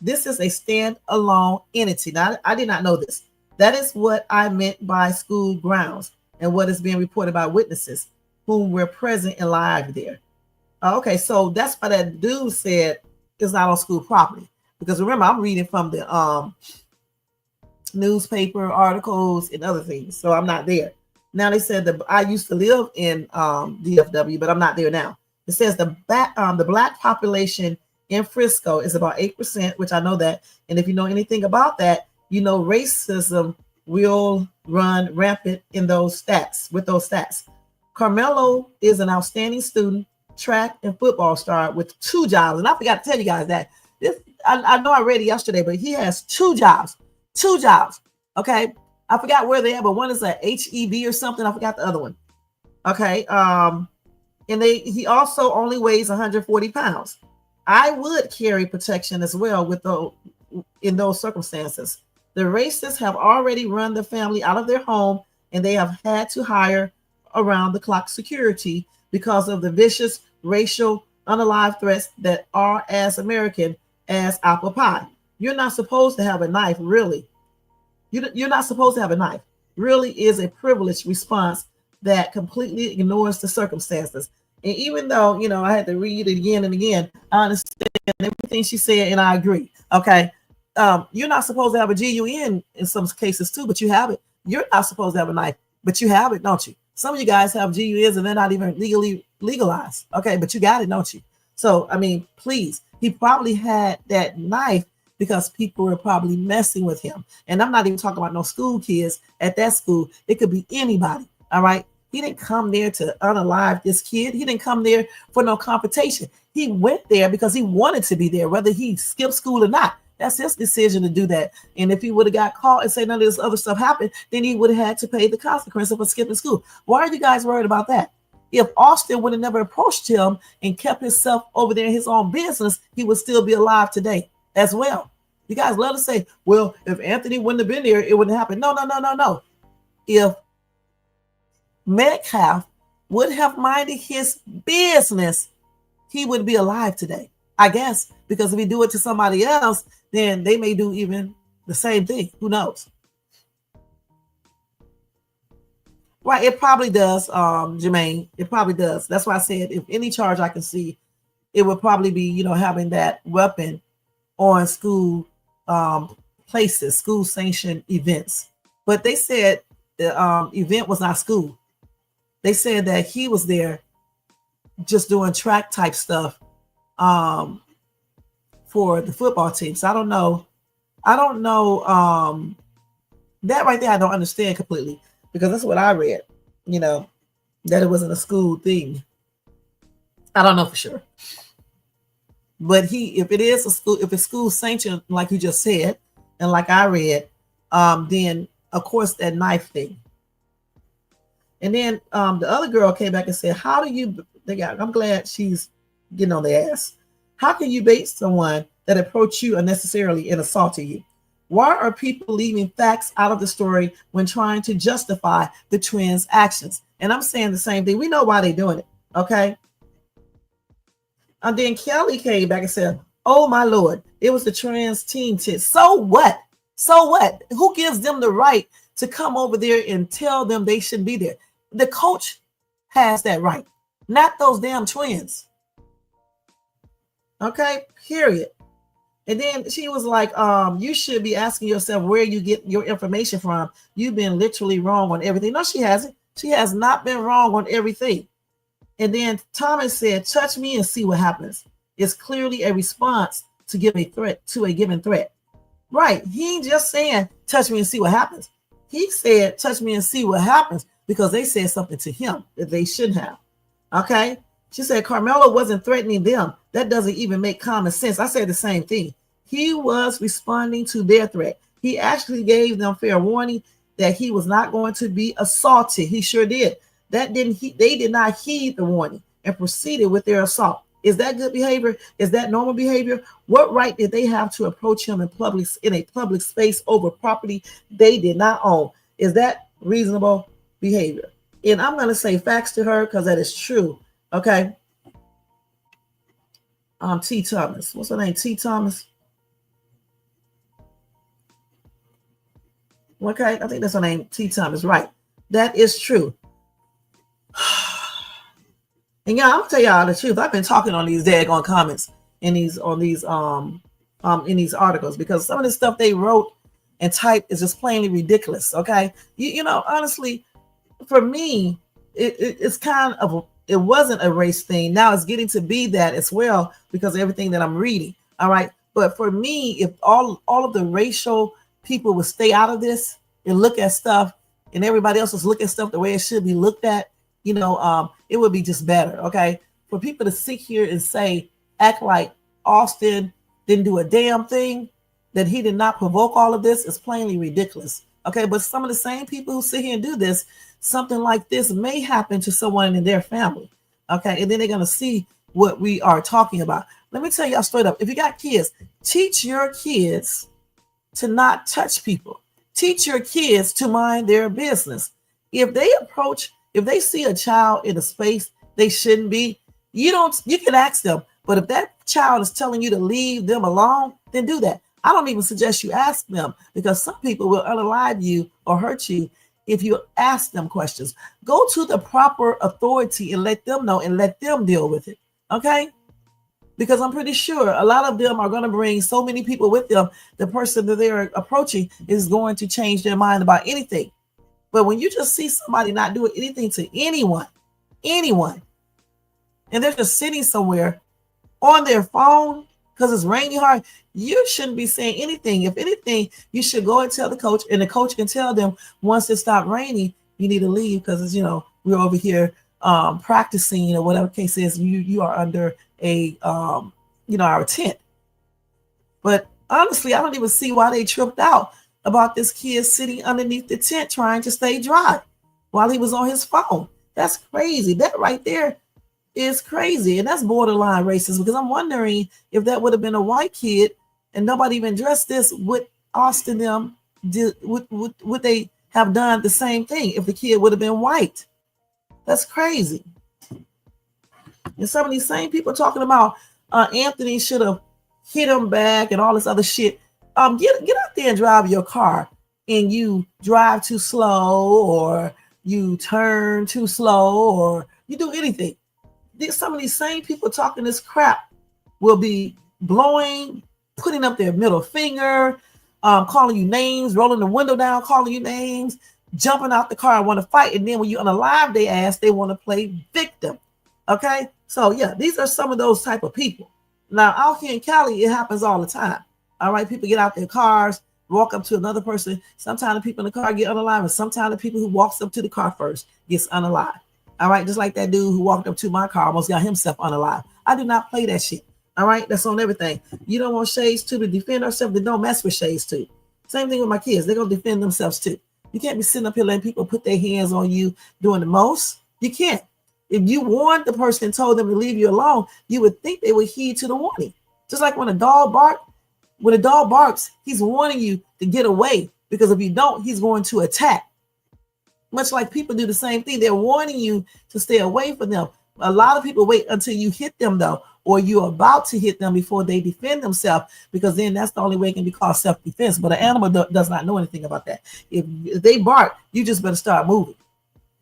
This is a standalone entity. Now, I did not know this. That is what I meant by school grounds and what is being reported by witnesses whom were present and live there. Okay, so that's why that dude said it's not on school property. Because remember, I'm reading from the newspaper articles and other things, so I'm not there. Now they said that I used to live in DFW, but I'm not there now. It says the black population in Frisco is about 8%, which I know that. And if you know anything about that, you know racism will run rampant in those stats. With those stats, Karmelo is an outstanding student, track and football star with 2 jobs. And I forgot to tell you guys that this. I know I read it yesterday, but he has 2 jobs. 2 jobs. Okay. I forgot where they are, but one is a HEB or something. I forgot the other one. Okay. And he also only weighs 140 pounds. I would carry protection as well in those circumstances. The racists have already run the family out of their home, and they have had to hire around the clock security because of the vicious racial unalive threats that are as American as apple pie. You're not supposed to have a knife, really. You're not supposed to have a knife. Really is a privileged response that completely ignores the circumstances. And even though, I had to read it again and again, I understand everything she said and I agree. Okay. You're not supposed to have a GUN in some cases too, but you have it. You're not supposed to have a knife, but you have it, don't you? Some of you guys have GUNs and they're not even legally legalized. Okay. But you got it, don't you? So, please, he probably had that knife because people were probably messing with him. And I'm not even talking about no school kids at that school. It could be anybody. All right. He didn't come there to unalive this kid. He didn't come there for no competition. He went there because he wanted to be there, whether he skipped school or not. That's his decision to do that. And if he would have got caught and say none of this other stuff happened, then he would have had to pay the consequences for skipping school. Why are you guys worried about that? If Austin would have never approached him and kept himself over there in his own business, he would still be alive today as well. You guys love to say, well, if Anthony wouldn't have been there, it wouldn't happen. No. If Metcalf would have minded his business, he would be alive today, I guess, because if he do it to somebody else, then they may do even the same thing. Who knows? Right, it probably does, Jermaine. It probably does. That's why I said if any charge I can see, it would probably be, having that weapon on school places, school sanctioned events. But they said the event was not school. They said that he was there just doing track type stuff for the football team. So I don't know. That right there, I don't understand completely because that's what I read, that it wasn't a school thing. I don't know for sure. But if it is a school, if it's school sanctioned, like you just said, and like I read, then of course that knife thing. And then the other girl came back and said, I'm glad she's getting on their ass. How can you bait someone that approached you unnecessarily and assaulted you? Why are people leaving facts out of the story when trying to justify the twins' actions? And I'm saying the same thing. We know why they're doing it. Okay. And then Kelly came back and said, oh my Lord, it was the trans team tits. So what? So what? Who gives them the right to come over there and tell them they shouldn't be there? The coach has that right, not those damn twins. Okay, period. And then she was like, you should be asking yourself where you get your information from. You've been literally wrong on everything. No, she hasn't. She has not been wrong on everything. And then Thomas said, touch me and see what happens. It's clearly a response to give a threat to a given threat. Right. He ain't just saying, touch me and see what happens. He said, touch me and see what happens because they said something to him that they shouldn't have. Okay. She said, Karmelo wasn't threatening them. That doesn't even make common sense. I said the same thing. He was responding to their threat. He actually gave them fair warning that he was not going to be assaulted. He sure did. They did not heed the warning and proceeded with their assault. Is that good behavior? Is that normal behavior? What right did they have to approach him in a public space over property they did not own? Is that reasonable behavior? And I'm going to say facts to her because that is true. Okay. T. Thomas. What's her name? T. Thomas. Okay, I think that's her name. T. Thomas. Right. That is true. And yeah, I'm gonna tell y'all the truth. I've been talking on these daggone comments in these articles because some of the stuff they wrote and typed is just plainly ridiculous. Okay, you know, honestly, for me, it's kind of it wasn't a race thing. Now it's getting to be that as well because of everything that I'm reading. All right. But for me, if all of the racial people would stay out of this and look at stuff and everybody else was looking at stuff the way it should be looked at, it would be just better. Okay. For people to sit here and act like Austin didn't do a damn thing, that he did not provoke all of this is plainly ridiculous. Okay. But some of the same people who sit here and do this, something like this may happen to someone in their family. Okay. And then they're going to see what we are talking about. Let me tell y'all straight up. If you got kids, teach your kids to not touch people. Teach your kids to mind their business. If they see a child in a space they shouldn't be, you can ask them. But if that child is telling you to leave them alone, then do that. I don't even suggest you ask them because some people will unalive you or hurt you if you ask them questions. Go to the proper authority and let them know and let them deal with it. Okay? Because I'm pretty sure a lot of them are going to bring so many people with them. The person that they're approaching is going to change their mind about anything. But when you just see somebody not doing anything to anyone, and they're just sitting somewhere on their phone because it's raining hard, you shouldn't be saying anything. If anything, you should go and tell the coach, and the coach can tell them once it stopped raining, you need to leave because we're over here practicing, whatever case is, you are under our tent. But honestly, I don't even see why they tripped out about this kid sitting underneath the tent trying to stay dry while he was on his phone. That's crazy. That right there is crazy. And that's borderline racist because I'm wondering if that would have been a white kid and nobody even addressed this, would Austin them would they have done the same thing if the kid would have been white? That's crazy. And some of these same people talking about Anthony should have hit him back and all this other shit. Get out there and drive your car, and you drive too slow, or you turn too slow, or you do anything. Some of these same people talking this crap will be blowing, putting up their middle finger, calling you names, rolling the window down, calling you names, jumping out the car and want to fight. And then when you unalive their ass, they want to play victim. Okay. So yeah, these are some of those type of people. Now out here in Cali, it happens all the time. All right. People get out their cars, walk up to another person. Sometimes the people in the car get unalive, and sometimes the people who walks up to the car first gets unalive. All right. Just like that dude who walked up to my car, almost got himself unalive. I do not play that shit. All right. That's on everything. You don't want Shades 2 to defend herself, then don't mess with Shades 2. Same thing with my kids. They're going to defend themselves too. You can't be sitting up here letting people put their hands on you doing the most. You can't. If you warned the person and told them to leave you alone, you would think they would heed to the warning. Just like when a dog barks, he's warning you to get away, because if you don't, he's going to attack. Much like people do the same thing. They're warning you to stay away from them. A lot of people wait until you hit them, though, or you're about to hit them before they defend themselves, because then that's the only way it can be called self-defense. But an animal does not know anything about that. If they bark, you just better start moving.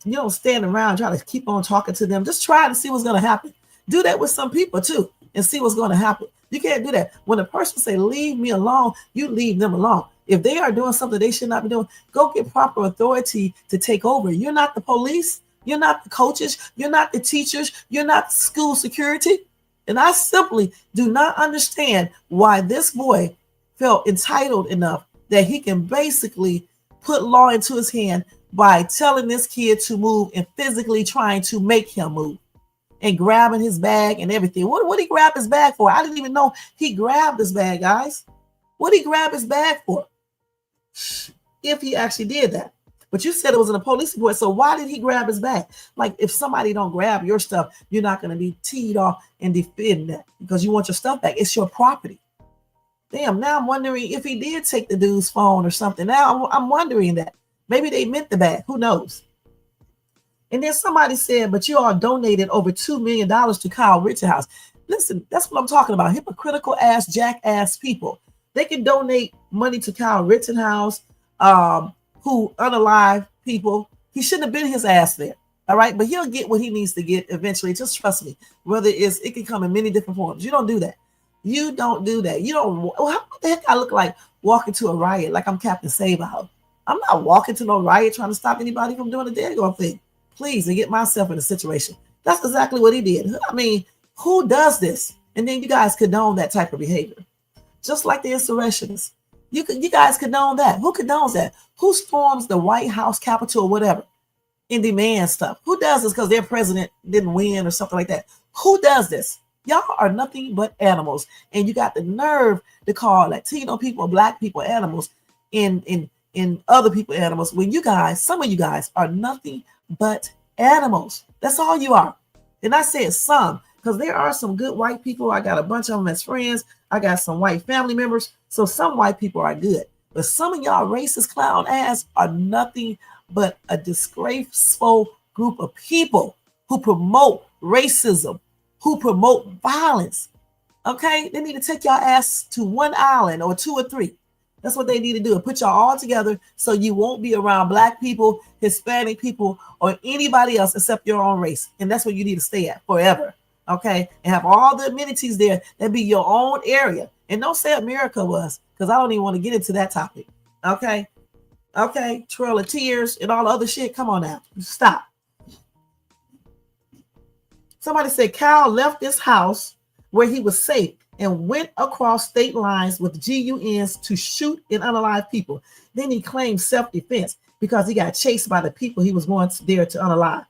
You don't stand around trying to keep on talking to them. Just try to see what's going to happen. Do that with some people too and see what's going to happen. You can't do that. When a person say, leave me alone, you leave them alone. If they are doing something they should not be doing, go get proper authority to take over. You're not the police. You're not the coaches. You're not the teachers. You're not school security. And I simply do not understand why this boy felt entitled enough that he can basically put law into his hand by telling this kid to move and physically trying to make him move and grabbing his bag and everything. What did he grab his bag for? I didn't even know he grabbed his bag, guys. What did he grab his bag for? If he actually did that. But you said it was in a police report, so why did he grab his bag? Like, if somebody don't grab your stuff, you're not going to be teed off and defend that because you want your stuff back. It's your property. Damn, now I'm wondering if he did take the dude's phone or something. Now I'm wondering that. Maybe they meant the bag. Who knows? And then somebody said, but you all donated over $2 million to Kyle Rittenhouse. Listen, that's what I'm talking about. Hypocritical ass, jackass people. They can donate money to Kyle Rittenhouse, who unalive people. He shouldn't have been his ass there. All right. But he'll get what he needs to get eventually. Just trust me. It can come in many different forms. You don't do that. You don't do that. You don't. What the heck I look like walking to a riot like I'm Captain Save-Out? I'm not walking to no riot trying to stop anybody from doing the daggone thing. Please, and get myself in a situation. That's exactly what he did. I mean, who does this? And then you guys condone that type of behavior. Just like the insurrectionists. You guys condone that. Who condones that? Who storms the White House, Capitol, whatever, and demands stuff? Who does this because their president didn't win or something like that? Who does this? Y'all are nothing but animals. And you got the nerve to call Latino people, black people animals, in other people animals, when you guys, some of you guys are nothing but animals. That's all you are. And I said some, because there are some good white people. I got a bunch of them as friends. I got some white family members. So some white people are good. But some of y'all racist clown ass are nothing but a disgraceful group of people who promote racism, who promote violence. Okay? They need to take y'all ass to one island or two or three. That's what they need to do, and put y'all all together so you won't be around black people, Hispanic people, or anybody else except your own race. And that's where you need to stay at forever. Okay? And have all the amenities there that be your own area. And don't say America was, because I don't even want to get into that topic. Okay? Okay? Trail of Tears and all the other shit. Come on now. Stop. Somebody said Cal left this house where he was safe and went across state lines with GUNs to shoot and unalive people. Then he claimed self-defense because he got chased by the people he was going there to unalive.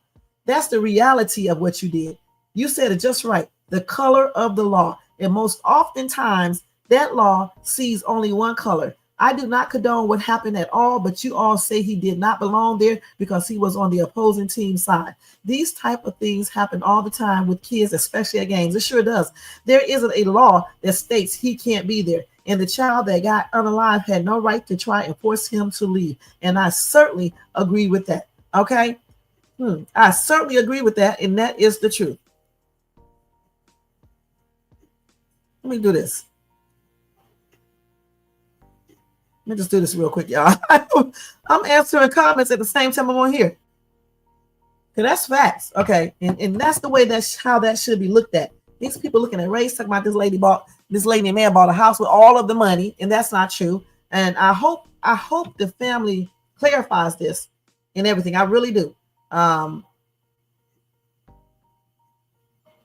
That's the reality of what you did. You said it just right. The color of the law. And most oftentimes, that law sees only one color. I do not condone what happened at all, but you all say he did not belong there because he was on the opposing team side. These type of things happen all the time with kids, especially at games. It sure does. There isn't a law that states he can't be there. And the child that got unalive had no right to try and force him to leave. And I certainly agree with that. Okay? I certainly agree with that. And that is the truth. Let me do this. Let me just do this real quick, y'all. I'm answering comments at the same time I'm on here. Okay, that's facts. Okay, and that's the way that's how that should be looked at. These people looking at race, talking about this lady and man bought a house with all of the money, and that's not true. And I hope the family clarifies this and everything. I really do. I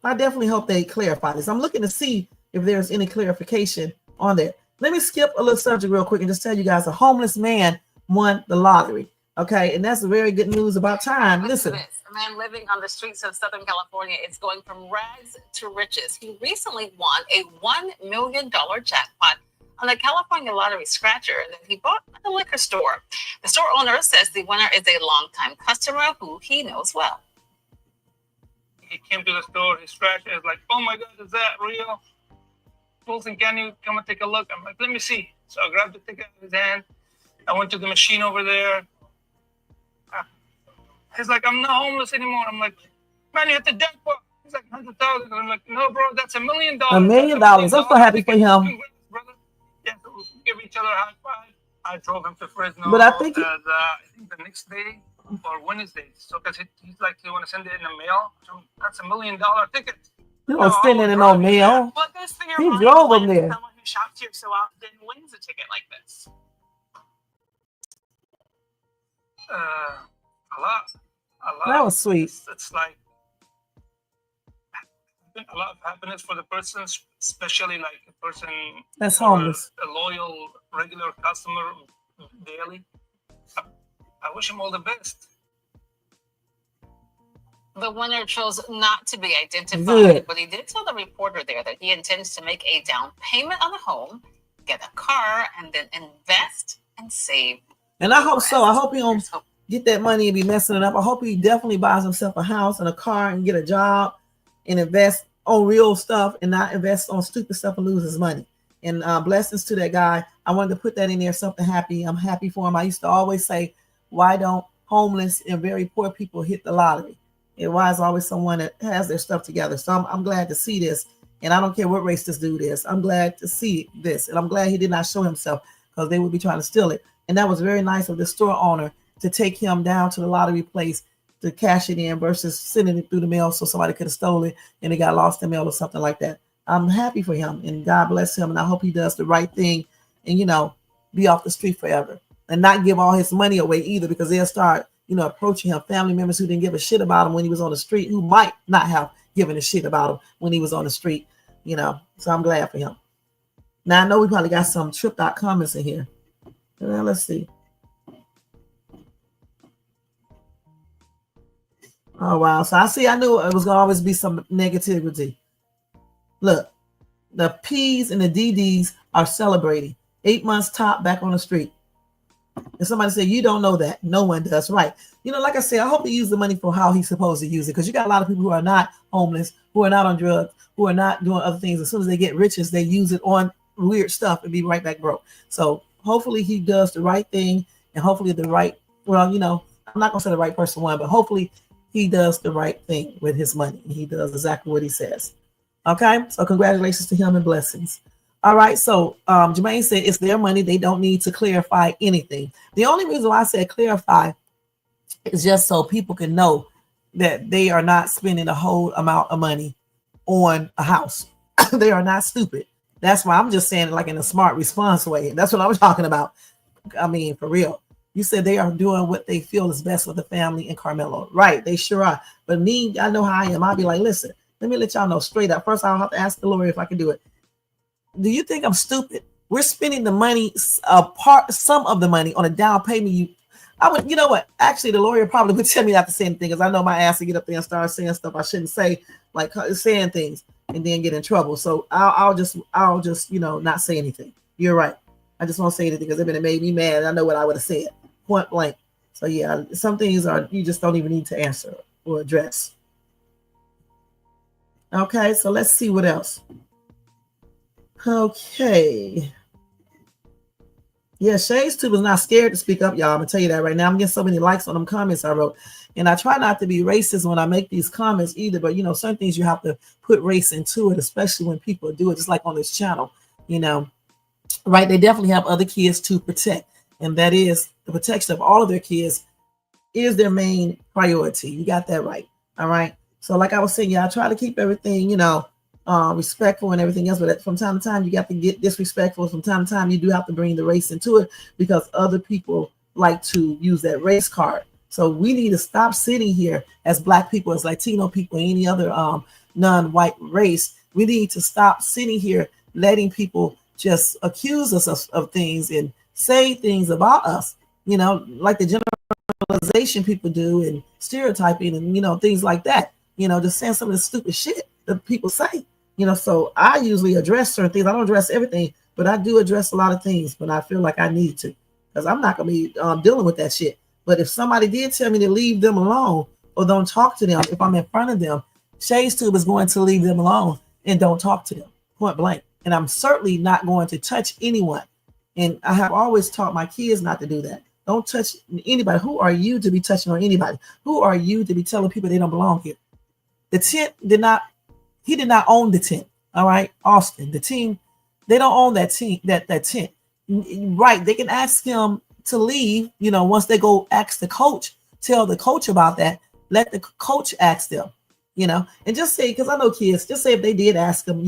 definitely hope they clarify this. I'm looking to see if there's any clarification on that. Let me skip a little subject real quick and just tell you guys a homeless man won the lottery. Okay, and that's very good news about time. Listen. A man living on the streets of Southern California is going from rags to riches. He recently won a $1 million jackpot on the California lottery scratcher that he bought at the liquor store. The store owner says the winner is a longtime customer who he knows well. He came to the store, he scratched it, was like, oh my God, is that real? Wilson, can you come and take a look? I'm like, let me see. So I grabbed the ticket in his hand. I went to the machine over there. He's like, I'm not homeless anymore. I'm like, man, you hit the jackpot. He's like, 100,000. I'm like, no, bro, that's $1 million. $1 million. I'm so happy for him. Congrats, brother. Yeah, so we give each other a high five. I drove him to Fresno. But I think the next day or Wednesday. So because he's like, you want to send it in the mail? So that's $1 million ticket. You don't send it in no mail. What goes through your He mind drove when him there. someone who shops here so often wins a ticket like this? A lot. That was sweet. It's like a lot of happiness for the person, especially like a person That's homeless. A loyal, regular customer daily. I wish him all the best. The winner chose not to be identified, Good. but he did tell the reporter there that he intends to make a down payment on a home, get a car, and then invest and save. And I hope so. I hope he don't get that money and be messing it up. I hope he definitely buys himself a house and a car and get a job and invest on real stuff and not invest on stupid stuff and lose his money. And blessings to that guy. I wanted to put that in there, something happy. I'm happy for him. I used to always say, why don't homeless and very poor people hit the lottery? And why is always someone that has their stuff together? So I'm glad to see this. And I don't care what race this dude is. I'm glad to see this. And I'm glad he did not show himself because they would be trying to steal it. And that was very nice of the store owner to take him down to the lottery place to cash it in versus sending it through the mail so somebody could have stolen it and it got lost in mail or something like that. I'm happy for him and God bless him. And I hope he does the right thing and, be off the street forever. and not give all his money away either, because they'll start, approaching him, family members who didn't give a shit about him when he was on the street, who might not have given a shit about him when he was on the street, So I'm glad for him. Now I know we probably got some tripped out comments in here. Now let's see. Oh wow! So I knew it was gonna always be some negativity. Look, the P's and the DDs are celebrating 8 months top back on the street. And somebody said, you don't know that. No one does. Right. Like I said, I hope he used the money for how he's supposed to use it, because you got a lot of people who are not homeless, who are not on drugs, who are not doing other things. As soon as they get riches, they use it on weird stuff and be right back broke. So hopefully he does the right thing, and hopefully I'm not gonna say the right person won, but hopefully he does the right thing with his money. He does exactly what he says. Okay, so congratulations to him and blessings. All right, so Jermaine said it's their money. They don't need to clarify anything. The only reason why I said clarify is just so people can know that they are not spending a whole amount of money on a house. They are not stupid. That's why I'm just saying it like in a smart response way. That's what I'm talking about. I mean, for real. You said they are doing what they feel is best for the family and Karmelo. Right, they sure are. But me, I know how I am. I'll be like, listen, let me let y'all know straight up. First, I'll have to ask the lawyer if I can do it. Do you think I'm stupid? We're spending the money, some of the money on a down payment. You know what? Actually, the lawyer probably would tell me not to say anything, because I know my ass to get up there and start saying stuff I shouldn't say, like saying things and then get in trouble. So I'll just not say anything. You're right. I just won't say anything because it made me mad. I know what I would have said, point blank. So yeah, some things you just don't even need to answer or address. Okay, so let's see what else. Okay. Yeah, Shades Tube is not scared to speak up, y'all. I'm gonna tell you that right now. I'm getting so many likes on them comments I wrote. And I try not to be racist when I make these comments either, but certain things you have to put race into it, especially when people do it, just like on this channel, right? They definitely have other kids to protect. And that is the protection of all of their kids is their main priority. You got that right. All right. So like I was saying, I try to keep everything, respectful and everything else, but from time to time you got to get disrespectful. From time to time you do have to bring the race into it, because other people like to use that race card. So we need to stop sitting here as Black people, as Latino people, any other non-white race. We need to stop sitting here letting people just accuse us of things and say things about us, like the generalization people do, and stereotyping and things like that, just saying some of the stupid shit that people say. So I usually address certain things. I don't address everything, but I do address a lot of things when I feel like I need to, because I'm not going to be dealing with that shit. But if somebody did tell me to leave them alone or don't talk to them, if I'm in front of them, Shades Tube is going to leave them alone and don't talk to them, point blank. And I'm certainly not going to touch anyone. And I have always taught my kids not to do that. Don't touch anybody. Who are you to be touching on anybody? Who are you to be telling people they don't belong here? The tent did not own the tent. All right, Austin, the team, they don't own that team, that tent. Right, they can ask him to leave, once they go ask the coach, tell the coach about that, let the coach ask them, and just say, because I know kids, just say if they did ask them,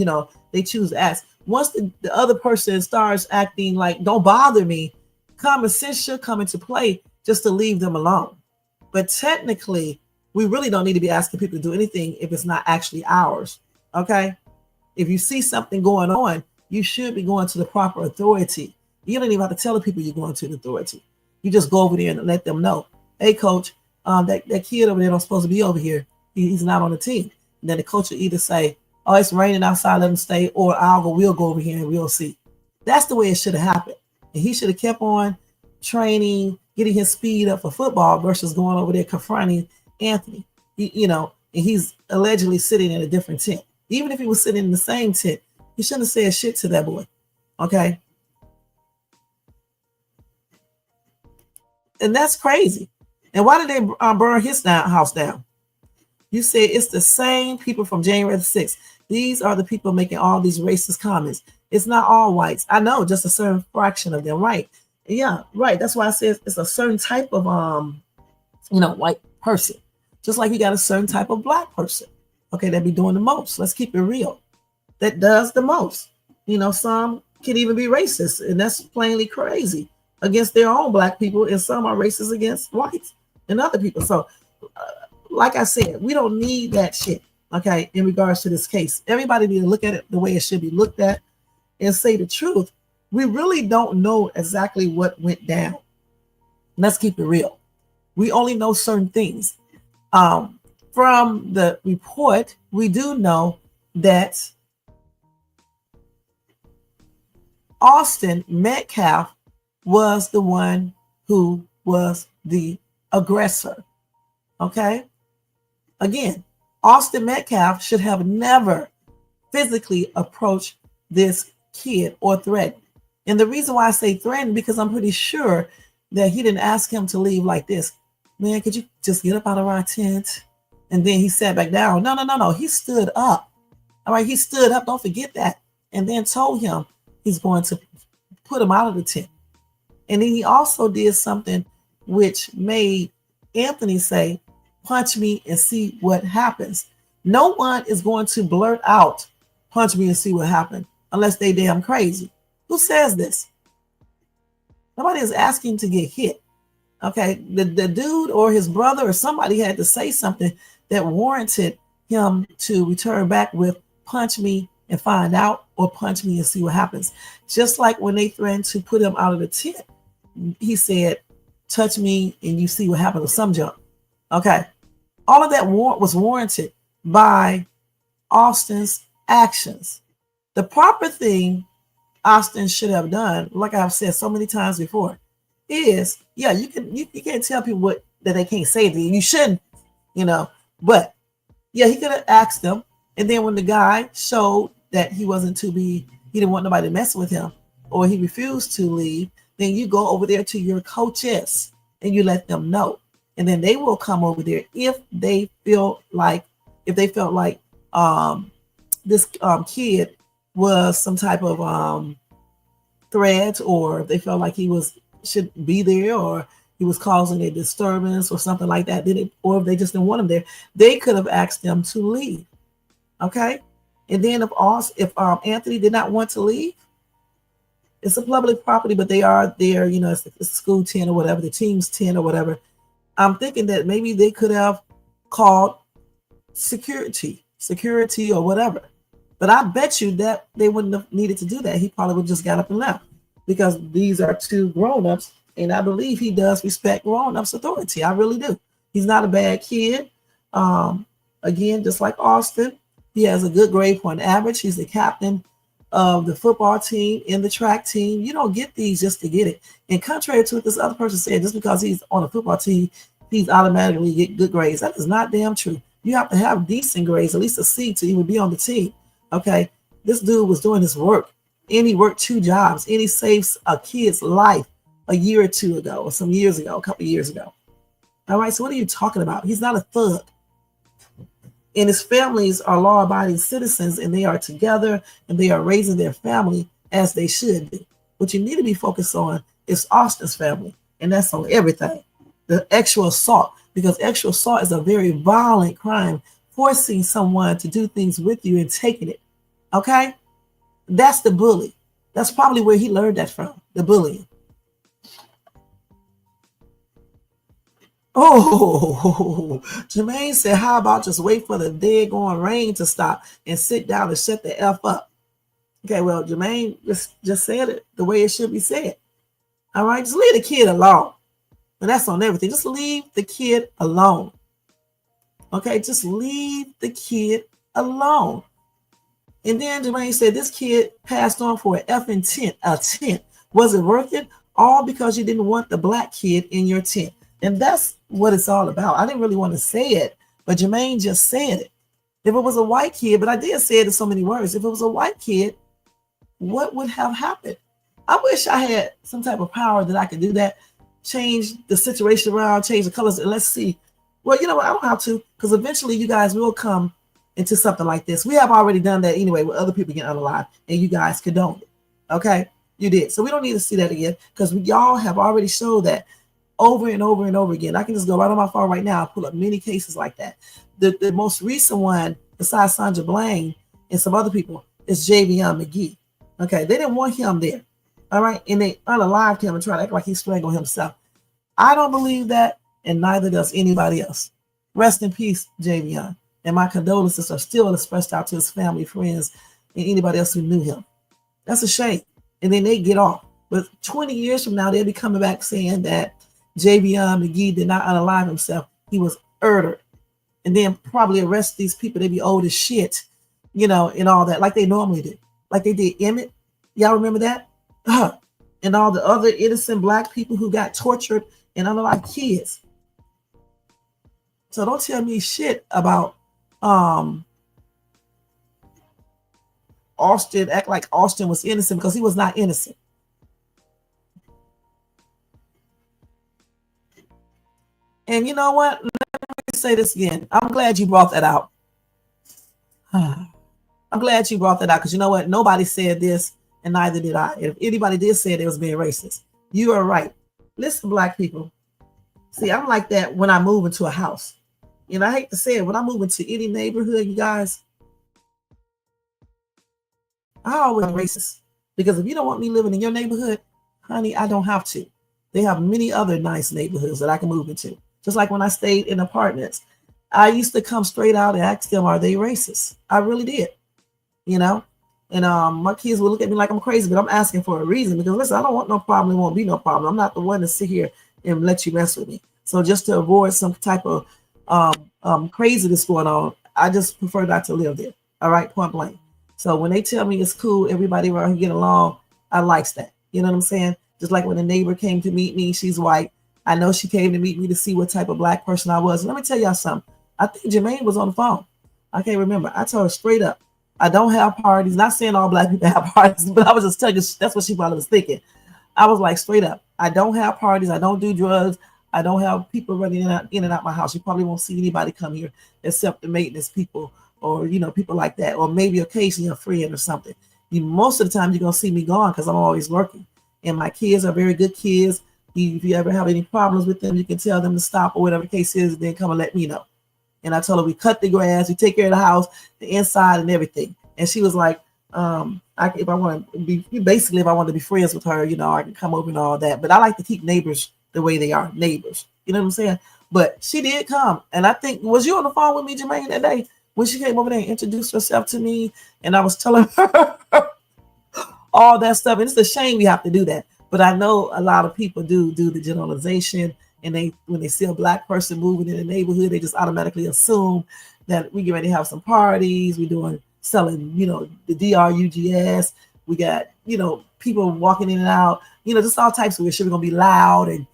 they choose to ask. Once the other person starts acting like, don't bother me, common sense should come into play just to leave them alone. But technically, we really don't need to be asking people to do anything if it's not actually ours. Okay. If you see something going on, you should be going to the proper authority. You don't even have to tell the people you're going to the authority. You just go over there and let them know, hey, coach, that kid over there don't supposed to be over here. He's not on the team. And then the coach will either say, oh, it's raining outside, let him stay, or we'll go over here and we'll see. That's the way it should have happened. And he should have kept on training, getting his speed up for football versus going over there confronting Anthony. And he's allegedly sitting in a different tent. Even if he was sitting in the same tent, he shouldn't have said shit to that boy. Okay. And that's crazy. And why did they burn his house down? You said it's the same people from January the 6th. These are the people making all these racist comments. It's not all whites. I know, just a certain fraction of them, right? Yeah, right. That's why I said it's a certain type of white person. Just like you got a certain type of Black person. Okay, that be doing the most. Let's keep it real. That does the most. Some can even be racist, and that's plainly crazy. against their own black people, and some are racist against whites and other people. So, like I said, we don't need that shit. Okay, in regards to this case, everybody need to look at it the way it should be looked at and say the truth. We really don't know exactly what went down. Let's keep it real. We only know certain things. From the report, we do know that Austin Metcalf was the one who was the aggressor. Okay? Again, Austin Metcalf should have never physically approached this kid or threatened. And the reason why I say threatened, because I'm pretty sure that he didn't ask him to leave like this. Man, could you just get up out of our tent? And then he sat back down. No. He stood up. All right, he stood up. Don't forget that. And then told him he's going to put him out of the tent. And then he also did something which made Anthony say, punch me and see what happens. No one is going to blurt out, punch me and see what happens, unless they damn crazy. Who says this? Nobody is asking to get hit. Okay, the dude or his brother or somebody had to say something that warranted him to return back with punch me and find out, or punch me and see what happens. Just like when they threatened to put him out of the tent, he said, touch me and you see what happens, or some junk. Okay, all of that was warranted by Austin's actions. The proper thing Austin should have done, like I've said so many times before, is, yeah, you can't tell people that they can't say to you. You shouldn't, but yeah, he could have asked them. And then when the guy showed that he didn't want nobody to mess with him, or he refused to leave, then you go over there to your coaches and you let them know. And then they will come over there if they felt like this kid was some type of threat, or they felt like he should be there, or he was causing a disturbance or something like that. Or if they just didn't want him there, they could have asked them to leave. Okay. And then if Anthony did not want to leave, it's a public property, but they are there, it's a school tent or whatever, the team's tent or whatever. I'm thinking that maybe they could have called security or whatever. But I bet you that they wouldn't have needed to do that. He probably would have just got up and left, because these are two grown-ups, and I believe he does respect grown-ups' authority. I really do. He's not a bad kid. Again, just like Austin, he has a good grade point average. He's the captain of the football team and the track team. You don't get these just to get it. And contrary to what this other person said, just because he's on a football team, he's automatically get good grades. That is not damn true. You have to have decent grades, at least a C, to even be on the team. Okay, this dude was doing his work, and he worked 2 jobs, and he saves a kid's life a year or two ago, or some years ago, a couple of years ago. All right, so what are you talking about? He's not a thug. And his families are law-abiding citizens, and they are together, and they are raising their family as they should be. What you need to be focused on is Austin's family, and that's on everything. The actual assault, because actual assault is a very violent crime, forcing someone to do things with you and taking it. Okay? That's the bully. That's probably where he learned that from, the bullying. Oh, Jermaine said, how about just wait for the dead-going rain to stop and sit down and shut the F up? Okay, well, Jermaine just said it the way it should be said. All right, just leave the kid alone. And that's on everything. Just leave the kid alone. Okay, just leave the kid alone. And then Jermaine said this kid passed on for an effing tent. Was it worth it? All because you didn't want the black kid in your tent. And that's what it's all about. I didn't really want to say it, but Jermaine just said it. If it was a white kid, but I did say it in so many words. If it was a white kid, what would have happened? I wish I had some type of power that I could do that. Change the situation around, change the colors, and let's see. Well, you know what? I don't have to, because eventually you guys will come into something like this. We have already done that anyway with other people getting unalive, and you guys condoned it. Okay? You did. So we don't need to see that again, because y'all have already showed that over and over and over again. I can just go right on my phone right now and pull up many cases like that. The most recent one, besides Sandra Blaine and some other people, is Javion McGee. Okay? They didn't want him there. All right. And they unalived him and try to act like he strangled himself. I don't believe that, and neither does anybody else. Rest in peace, Javion. And my condolences are still expressed out to his family, friends, and anybody else who knew him. That's a shame. And then they get off. But 20 years from now, they'll be coming back saying that Javion McGee did not unalive himself. He was murdered. And then probably arrest these people. They be old as shit, and all that, like they normally did. Like they did Emmett. Y'all remember that? And all the other innocent Black people who got tortured and unalived kids. So don't tell me shit about Austin, act like Austin was innocent, because he was not innocent. And you know what? Let me say this again. I'm glad you brought that out. I'm glad you brought that out, because you know what? Nobody said this, and neither did I. If anybody did say it, was being racist. You are right. Listen, Black people. See, I'm like that when I move into a house. I hate to say it, when I move into any neighborhood, you guys, I always racist. Because if you don't want me living in your neighborhood, honey, I don't have to. They have many other nice neighborhoods that I can move into. Just like when I stayed in apartments, I used to come straight out and ask them, are they racist? I really did, And my kids will look at me like I'm crazy, but I'm asking for a reason. Because listen, I don't want no problem. It won't be no problem. I'm not the one to sit here and let you mess with me. So just to avoid some type of craziness going on, I just prefer not to live there. All right, point blank. So when they tell me it's cool, everybody around here get along, I likes that. You know what I'm saying? Just like when a neighbor came to meet me, she's white. I know she came to meet me to see what type of Black person I was. And let me tell y'all something. I think Jermaine was on the phone. I can't remember. I told her straight up, I don't have parties. Not saying all Black people have parties, but I was just telling you, that's what she probably was thinking. I was like, straight up, I don't have parties. I don't do drugs. I don't have people running in and out my house. You probably won't see anybody come here except the maintenance people or, people like that, or maybe occasionally a friend or something. Most of the time you're going to see me gone because I'm always working. And my kids are very good kids. If you ever have any problems with them, you can tell them to stop or whatever the case is, and then come and let me know. And I told her we cut the grass, we take care of the house, the inside and everything. And she was like, if I want to be friends with her, I can come over and all that. But I like to keep neighbors the way they are, neighbors. You know what I'm saying? But she did come. And I think, was you on the phone with me, Jermaine, that day when she came over there and introduced herself to me? And I was telling her all that stuff. And it's a shame we have to do that. But I know a lot of people do the generalization. And when they see a Black person moving in the neighborhood, they just automatically assume that we get ready to have some parties. We're selling, the DRUGS. We got, people walking in and out, just all types of weird shit. We're going to be loud and,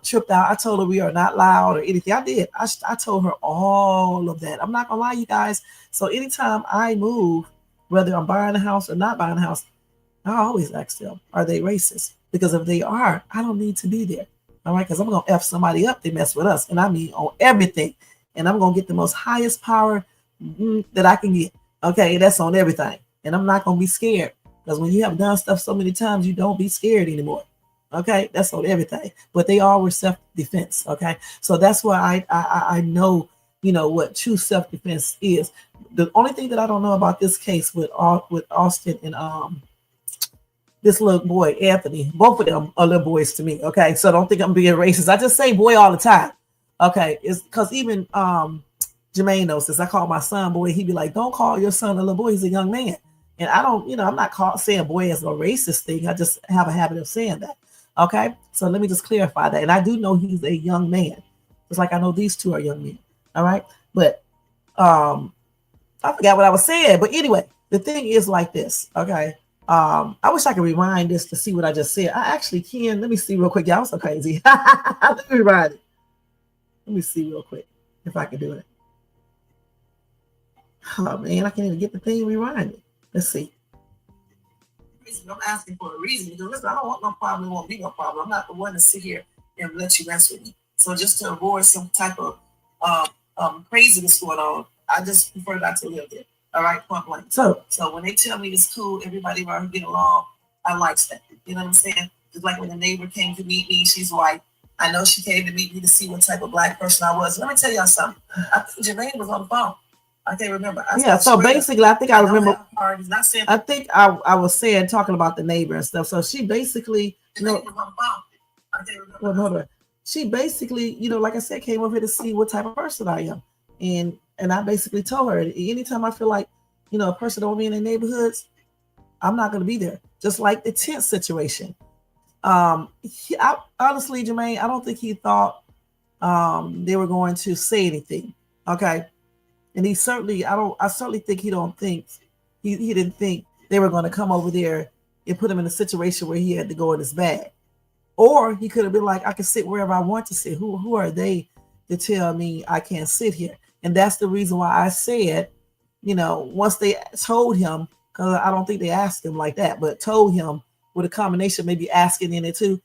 tripped out. I told her we are not loud or anything. I did. I told her all of that. I'm not going to lie, you guys. So anytime I move, whether I'm buying a house or not buying a house, I always ask them, are they racist? Because if they are, I don't need to be there. All right, because I'm going to F somebody up, they mess with us. And I mean on everything. And I'm going to get the most highest power that I can get. Okay, that's on everything. And I'm not going to be scared. Because when you have done stuff so many times, you don't be scared anymore. Okay, that's on everything. But they all were self-defense. Okay, so that's why I know, what true self-defense is. The only thing that I don't know about this case with Austin and this little boy, Anthony, both of them are little boys to me. Okay, so don't think I'm being racist. I just say boy all the time. Okay, it's because even Jermaine knows this. I call my son boy. He'd be like, don't call your son a little boy. He's a young man. And I don't, I'm not saying boy as a racist thing. I just have a habit of saying that. Okay, so let me just clarify that. And I do know he's a young man. Just like I know these two are young men. All right, but I forgot what I was saying. But anyway, the thing is like this. Okay. I wish I could rewind this to see what I just said. I actually can. Let me see real quick. Y'all so crazy. Let me rewind it. Let me see real quick if I can do it. Oh man, I can't even get the thing rewinded. Let's see. I'm asking for a reason because listen, I don't want no problem. It won't be no problem. I'm not the one to sit here and let you mess with me. So just to avoid some type of craziness going on, I just prefer not to live there. All right, point blank. So when they tell me it's cool, everybody around here get along, I like that. You know what I'm saying? Just like when the neighbor came to meet me, she's white. I know she came to meet me to see what type of Black person I was. Let me tell y'all something. I think Jermaine was on the phone. I can't remember. Yeah, so basically, I think I remember. I think I was saying, talking about the neighbor and stuff. So she basically, hold on. She basically, like I said, came over here to see what type of person I am. And I basically told her, anytime I feel like, a person don't be in their neighborhoods, I'm not going to be there. Just like the tent situation. Honestly, Jermaine, I don't think he thought they were going to say anything. Okay. And I certainly think he didn't think they were going to come over there and put him in a situation where he had to go in his bag. Or he could have been like, I can sit wherever I want to sit. Who are they to tell me I can't sit here? And that's the reason why I said, once they told him, because I don't think they asked him like that, but told him with a combination, maybe asking in it too.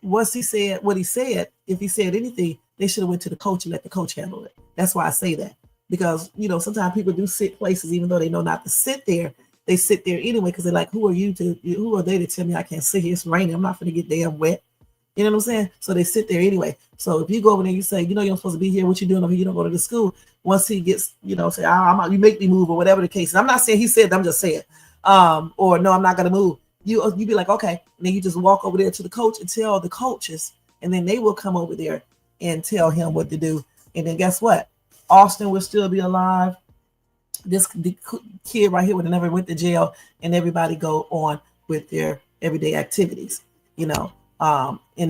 Once he said what he said, if he said anything, they should have went to the coach and let the coach handle it. That's why I say that. Because, sometimes people do sit places, even though they know not to sit there, they sit there anyway, because they're like, who are they to tell me I can't sit here? It's raining. I'm not going to get damn wet. You know what I'm saying? So they sit there anyway. So if you go over there and you say, you're not supposed to be here, what you doing over here? You don't go to the school. Once he gets, say, I'm out, you make me move or whatever the case. And I'm not saying he said that, I'm just saying, or no, I'm not going to move. You be like, okay. And then you just walk over there to the coach and tell the coaches, and then they will come over there and tell him what to do. And then guess what? Austin will still be alive. The kid right here would have never went to jail, and everybody go on with their everyday activities, and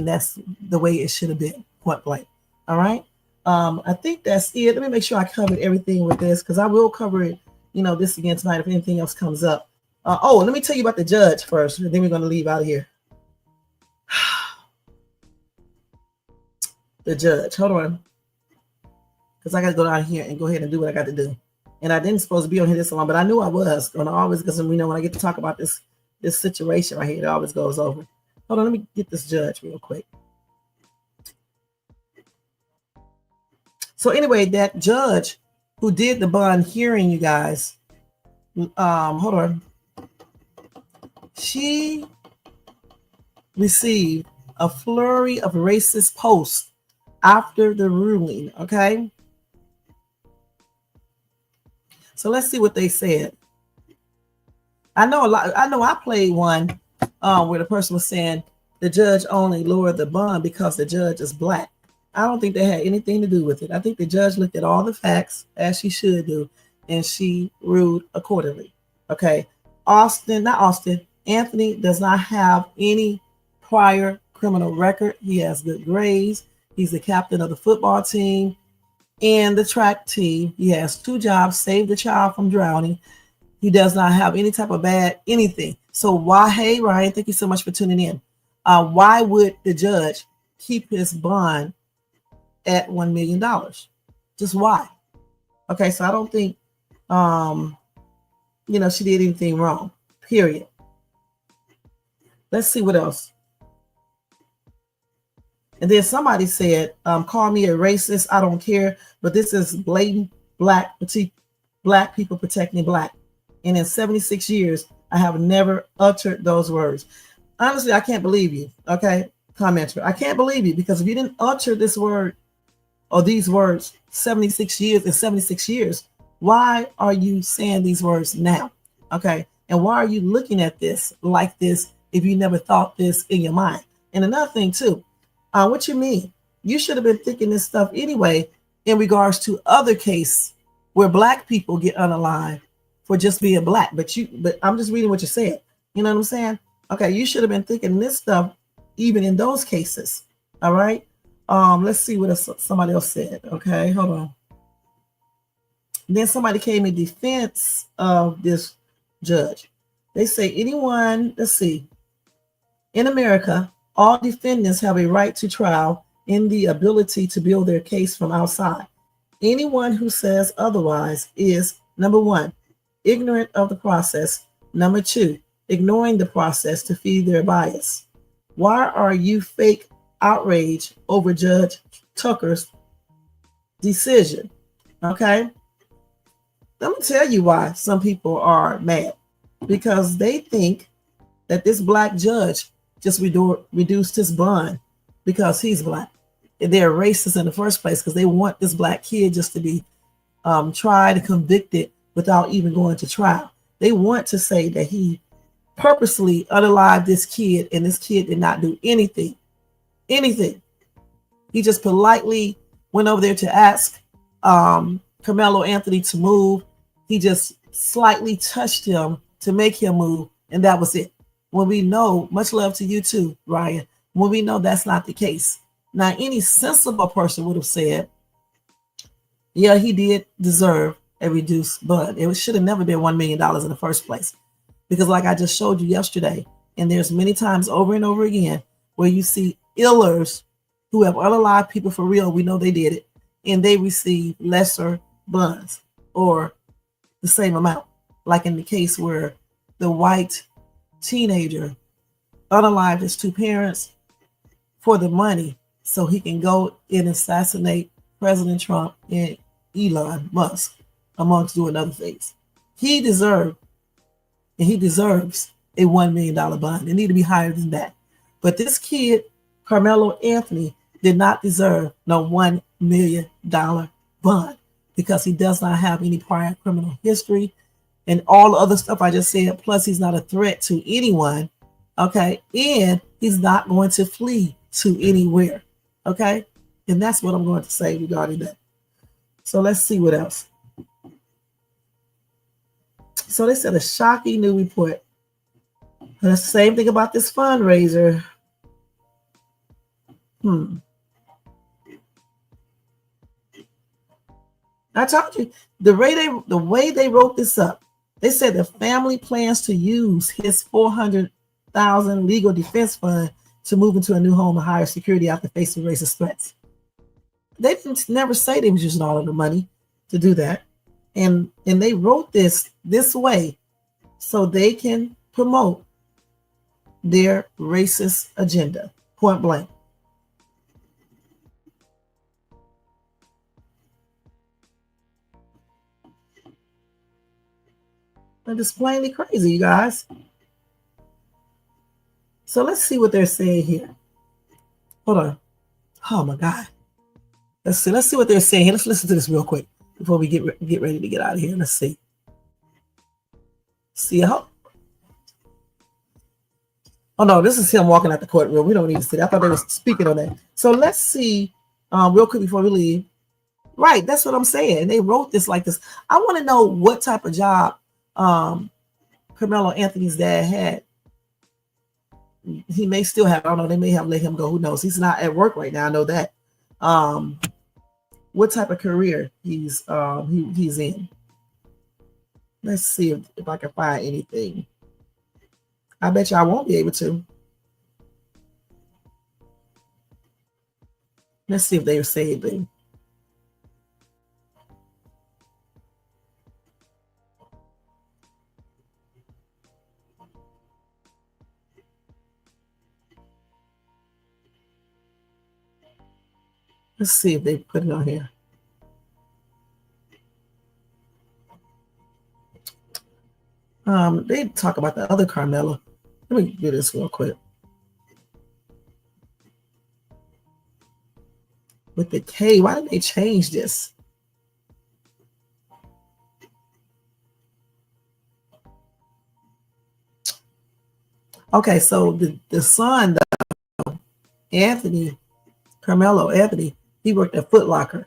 that's the way it should have been, point blank. All right. I think that's it. Let me make sure I covered everything with this, because I will cover it, this again tonight if anything else comes up. Let me tell you about the judge first, and then we're going to leave out of here. The judge, hold on, because I got to go down here and go ahead and do what I got to do. And I didn't supposed to be on here this long, but I knew I was going to always, because when I get to talk about this situation right here, it always goes over. Hold on, let me get this judge real quick. So anyway, that judge who did the bond hearing, you guys, hold on. She received a flurry of racist posts after the ruling, okay? So let's see what they said. I know I played one where the person was saying the judge only lowered the bond because the judge is black. I don't think that had anything to do with it. I think the judge looked at all the facts, as she should do, and she ruled accordingly. Okay. Anthony does not have any prior criminal record. He has good grades. He's the captain of the football team and the track team. He has 2 jobs, saved the child from drowning. He does not have any type of bad anything. So why, hey, Ryan, thank you so much for tuning in. Why would the judge keep his bond at $1 million? Just why? Okay, so I don't think, she did anything wrong, period. Let's see what else. And then somebody said, call me a racist, I don't care, but this is blatant black people protecting black. And in 76 years, I have never uttered those words. Honestly, I can't believe you, okay, commenter. I can't believe you, because if you didn't utter this word or these words 76 years, why are you saying these words now, okay? And why are you looking at this like this if you never thought this in your mind? And another thing, too, what you mean? You should have been thinking this stuff anyway in regards to other cases where black people get unalive for just being black. But I'm just reading what you said. You know what I'm saying? Okay, you should have been thinking this stuff even in those cases. All right. Let's see what somebody else said. Okay, hold on. Then somebody came in defense of this judge. They say let's see. In America, all defendants have a right to trial and the ability to build their case from outside. Anyone who says otherwise is, number 1, ignorant of the process. Number 2, ignoring the process to feed their bias. Why are you fake outrage over Judge Tucker's decision? Okay. Let me tell you why some people are mad. Because they think that this black judge just reduced his bond because he's black. And they're racist in the first place because they want this black kid just to be tried and convicted without even going to trial. They want to say that he purposely unalived this kid, and this kid did not do anything. He just politely went over there to ask Karmelo Anthony to move. He just slightly touched him to make him move, and that was it. When we know, much love to you too, Ryan, when we know that's not the case. Now, any sensible person would have said, yeah, he did deserve a reduced bond. It should have never been $1 million in the first place. Because like I just showed you yesterday, and there's many times over and over again where you see illers who have unalived people for real, we know they did it, and they receive lesser bonds or the same amount. Like in the case where the white teenager unalived his two parents for the money so he can go and assassinate President Trump and Elon Musk, amongst doing other things. He deserves a $1 million bond. It need to be higher than that. But this kid, Karmelo Anthony, did not deserve no $1 million bond because he does not have any prior criminal history and all the other stuff I just said. Plus, he's not a threat to anyone. Okay. And he's not going to flee to anywhere. Okay. And that's what I'm going to say regarding that. So let's see what else. So they said a shocking new report. And it's the same thing about this fundraiser. I told you the way they wrote this up. They said the family plans to use his $400,000 legal defense fund to move into a new home and higher security after facing racist threats. They didn't never say they was using all of the money to do that. And they wrote this way so they can promote their racist agenda, point blank. And it's plainly crazy, you guys. So let's see what they're saying here. Hold on. Oh my God. Let's see what they're saying here. Let's listen to this real quick before we get ready to get out of here. Let's see. See how? Oh no, this is him walking out the courtroom. We don't need to see that. I thought they were speaking on that. So let's see real quick before we leave. Right, that's what I'm saying. They wrote this like this. I want to know what type of job Karmelo Anthony's dad had. He may still have. I don't know. They may have let him go. Who knows? He's not at work right now. I know that. What type of career he's in? Let's see if I can find anything. I bet you I won't be able to. Let's see if they say anything. Let's see if they put it on here. They talk about the other Karmelo. Let me do this real quick. With the K, why did they change this? Okay, so the son, Anthony, Karmelo Anthony, he worked at Foot Locker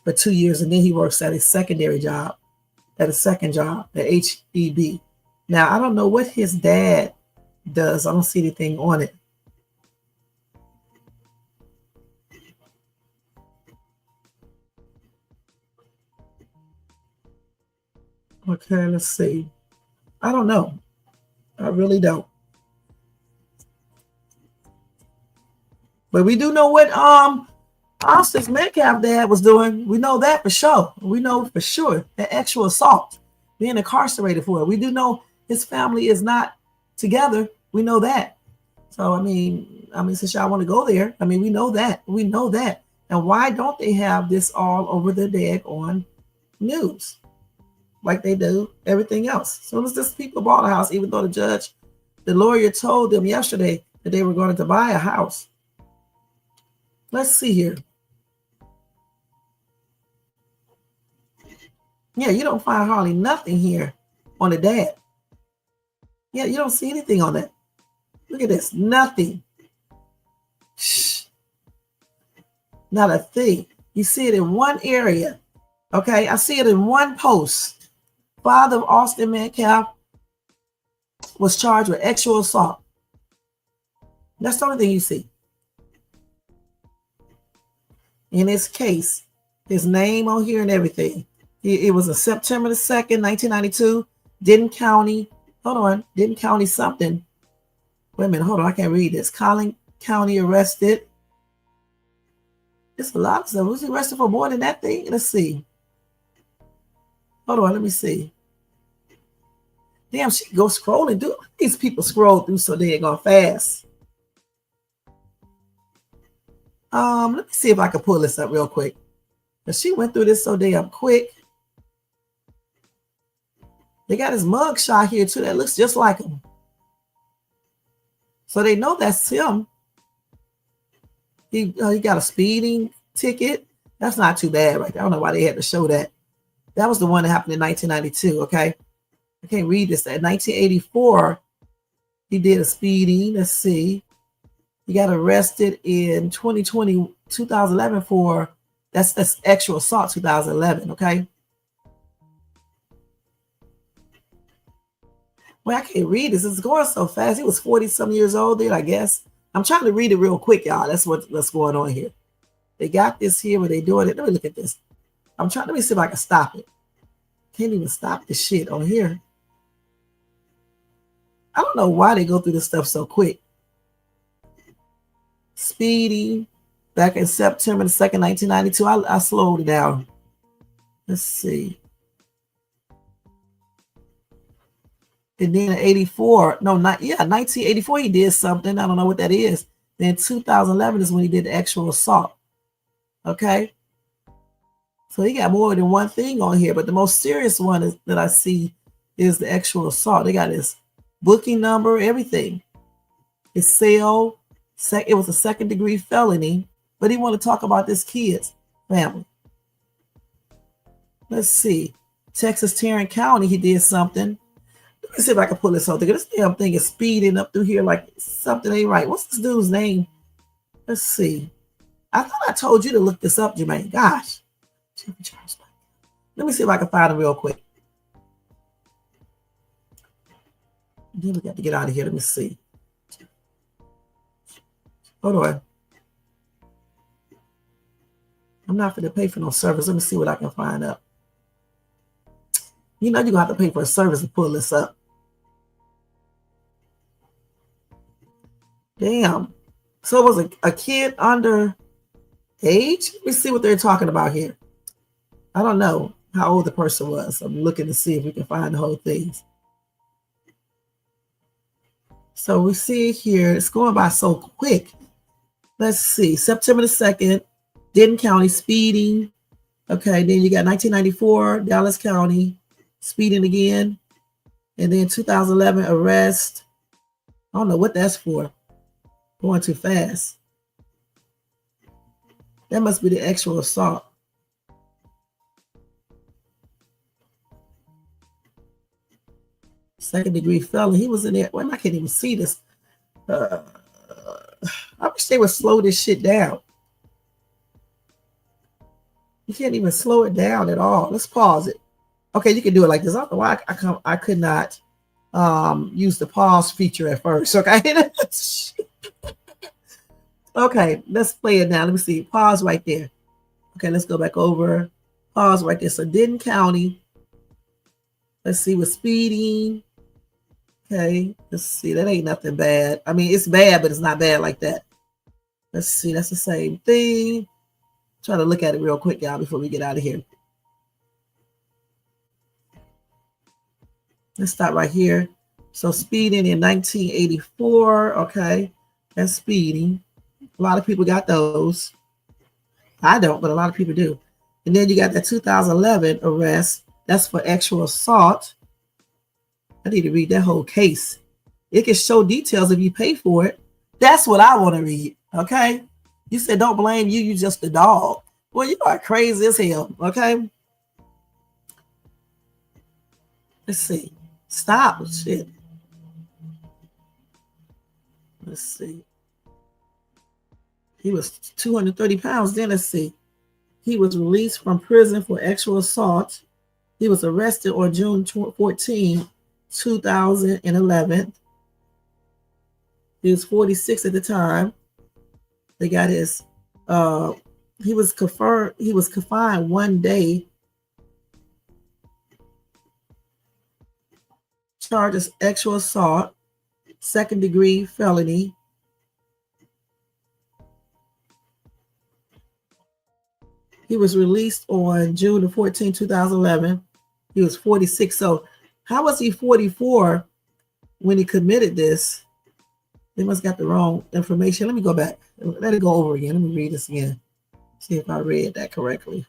for 2 years, and then he works at a second job at HEB. Now, I don't know what his dad does. I don't see anything on it. Okay, let's see. I don't know. I really don't. But we do know what Austin's Metcalf dad was doing. We know that for sure. We know for sure that actual assault, being incarcerated for it. We do know his family is not together. We know that. So I mean, since y'all want to go there, we know that. We know that. And why don't they have this all over the daggone news like they do everything else? As soon as this people bought a house, even though the lawyer told them yesterday that they were going to buy a house. Let's see here. Yeah, you don't find hardly nothing here on the dad. Yeah, you don't see anything on that. Look at this. Nothing. Shh. Not a thing. You see it in one area. Okay, I see it in one post. Father of Austin Metcalf was charged with sexual assault. That's the only thing you see. In his case, his name on here and everything. It was a September the 2nd, 1992, Denton County. Hold on, Denton County something. Wait a minute, hold on, I can't read this. Collin County arrested. It's a lot of stuff. Was he arrested for more than that thing? Let's see. Hold on, let me see. Damn, she go scrolling. Dude, these people scroll through so they ain't gonna fast. Let me see if I can pull this up real quick. But she went through this so damn quick. They got his mug shot here too. That looks just like him. So they know that's him. He got a speeding ticket. That's not too bad right there. I don't know why they had to show that. That was the one that happened in 1992, okay? I can't read this. In 1984, he did a speeding. Let's see. He got arrested in 2011 for, that's sexual assault 2011, okay? Well, I can't read this. It's going so fast. He was 40-some years old then, I guess. I'm trying to read it real quick, y'all. That's what's going on here. They got this here where they doing it. Let me look at this. Let me see if I can stop it. Can't even stop this shit on here. I don't know why they go through this stuff so quick. Speeding back in September the 2nd, 1992. I slowed it down. Let's see. And then in 84, no, 1984, he did something. I don't know what that is. Then 2011 is when he did the actual assault. Okay. So he got more than one thing on here, but the most serious one that I see is the actual assault. They got his booking number, everything. His cell, it was a 2nd-degree felony, but he want to talk about this kid's family. Let's see. Texas Tarrant County, he did something. Let me see if I can pull this out there. This damn thing is speeding up through here like something ain't right. What's this dude's name? Let's see. I thought I told you to look this up, Jermaine. Gosh. Let me see if I can find him real quick. Then we got to get out of here. Let me see. Hold on. I'm not going to pay for no service. Let me see what I can find up. You know you're going to have to pay for a service to pull this up. Damn. So it was a kid under age? Let me see what they're talking about here. I don't know how old the person was. I'm looking to see if we can find the whole thing. So we see here, it's going by so quick. Let's see. September the 2nd, Denton County speeding. Okay, then you got 1994, Dallas County speeding again. And then 2011 arrest. I don't know what that's for. Going too fast. That must be the actual assault. Second-degree felony. He was in there. Well, I can't even see this. I wish they would slow this shit down. You can't even slow it down at all. Let's pause it. Okay, you can do it like this. I don't know why I could not use the pause feature at first. Okay. Okay, let's play it now. Let me see. Pause right there. Okay, let's go back over. Pause right there. So Denton County. Let's see, with speeding. Okay, let's see. That ain't nothing bad. I mean, it's bad, but it's not bad like that. Let's see. That's the same thing. Try to look at it real quick, y'all, before we get out of here. Let's start right here. So speeding in 1984. Okay, that's speeding. A lot of people got those. I don't, but a lot of people do. And then you got that 2011 arrest. That's for actual assault. I need to read that whole case. It can show details if you pay for it. That's what I want to read. Okay. You said don't blame you. You just a dog. Well, you are crazy as hell. Okay. Let's see. Stop. Shit. Let's see. He was 230 pounds. Then let's see. He was released from prison for sexual assault. He was arrested on June 14, 2011. He was 46 at the time. They got his, he was confined 1 day. Charged as sexual assault, second-degree felony. He was released on June the 14th, 2011. He was 46. So how was he 44 when he committed this? They must have got the wrong information. Let me go back. Let it go over again. Let me read this again. See if I read that correctly.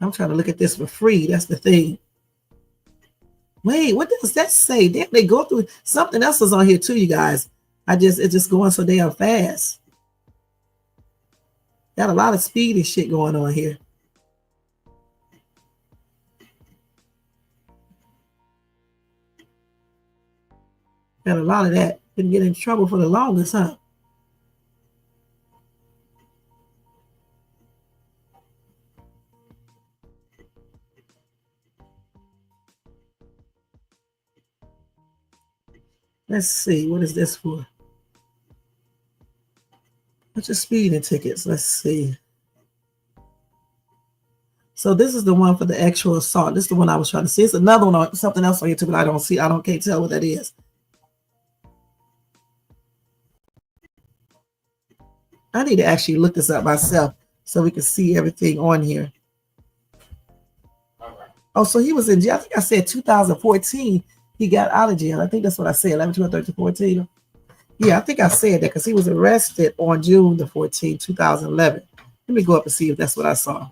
I'm trying to look at this for free. That's the thing. Wait, what does that say? Damn, they go through something else is on here too, you guys. It's just going so damn fast. Got a lot of speed and shit going on here. Got a lot of that. Didn't get in trouble for the longest, huh? Let's see. What is this for? What's your speeding tickets? Let's see. So this is the one for the actual assault. This is the one I was trying to see. It's another one on something else on YouTube, but I don't see. Can't tell what that is. I need to actually look this up myself so we can see everything on here. Oh, so he was in jail. I think I said 2014. He got out of jail. I think that's what I said. 11, 12, 13, 14. Yeah, I think I said that because he was arrested on June the 14th, 2011. Let me go up and see if that's what I saw.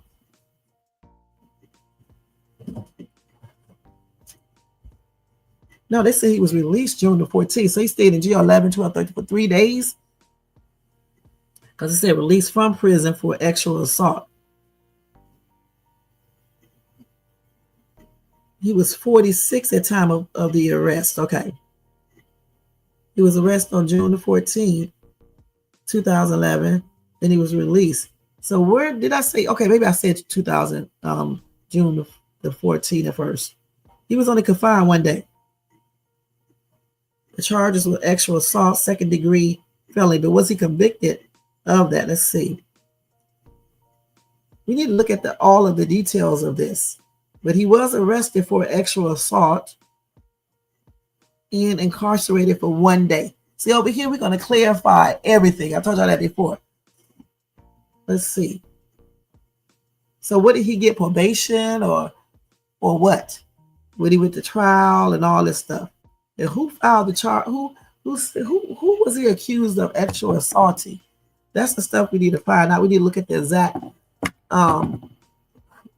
No, they say he was released June the 14th. So he stayed in jail 11, 12, 13 for 3 days. Because it said released from prison for sexual assault. He was 46 at time of the arrest. Okay. He was arrested on June the 14th, 2011. Then he was released. So where did I say? Okay, maybe I said 2000, June the 14th at first. He was only confined 1 day. The charges were sexual assault, second degree felony. But was he convicted of that? Let's see. We need to look at all of the details of this. But he was arrested for sexual assault and incarcerated for 1 day. See, over here, we're going to clarify everything. I told y'all that before. Let's see. So what did he get, probation or what? When he went to trial and all this stuff. And who filed the charge? Who was he accused of sexual assaulting? That's the stuff we need to find out. We need to look at the exact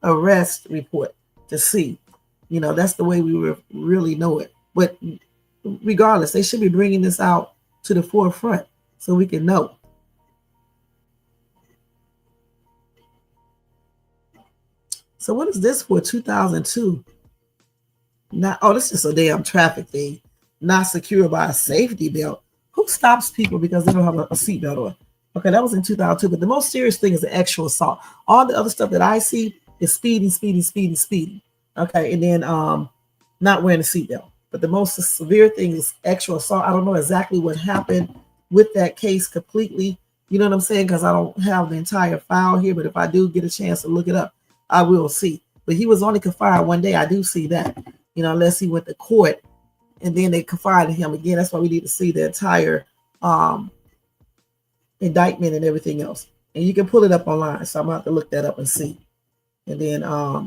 arrest report to see. You know, that's the way we really know it. But regardless, they should be bringing this out to the forefront so we can know. So what is this for? 2002. This is a damn traffic thing. Not secured by a safety belt. Who stops people because they don't have a seatbelt on? Okay, that was in 2002. But the most serious thing is the actual assault. All the other stuff that I see is speeding. Okay, and then not wearing a seatbelt. But the most severe thing is actual assault. I don't know exactly what happened with that case completely. You know what I'm saying? Because I don't have the entire file here. But if I do get a chance to look it up, I will see. But he was only confined 1 day. I do see that. You know, unless he went to court and then they confined him again. That's why we need to see the entire indictment and everything else. And you can pull it up online. So I'm going to have to look that up and see. And then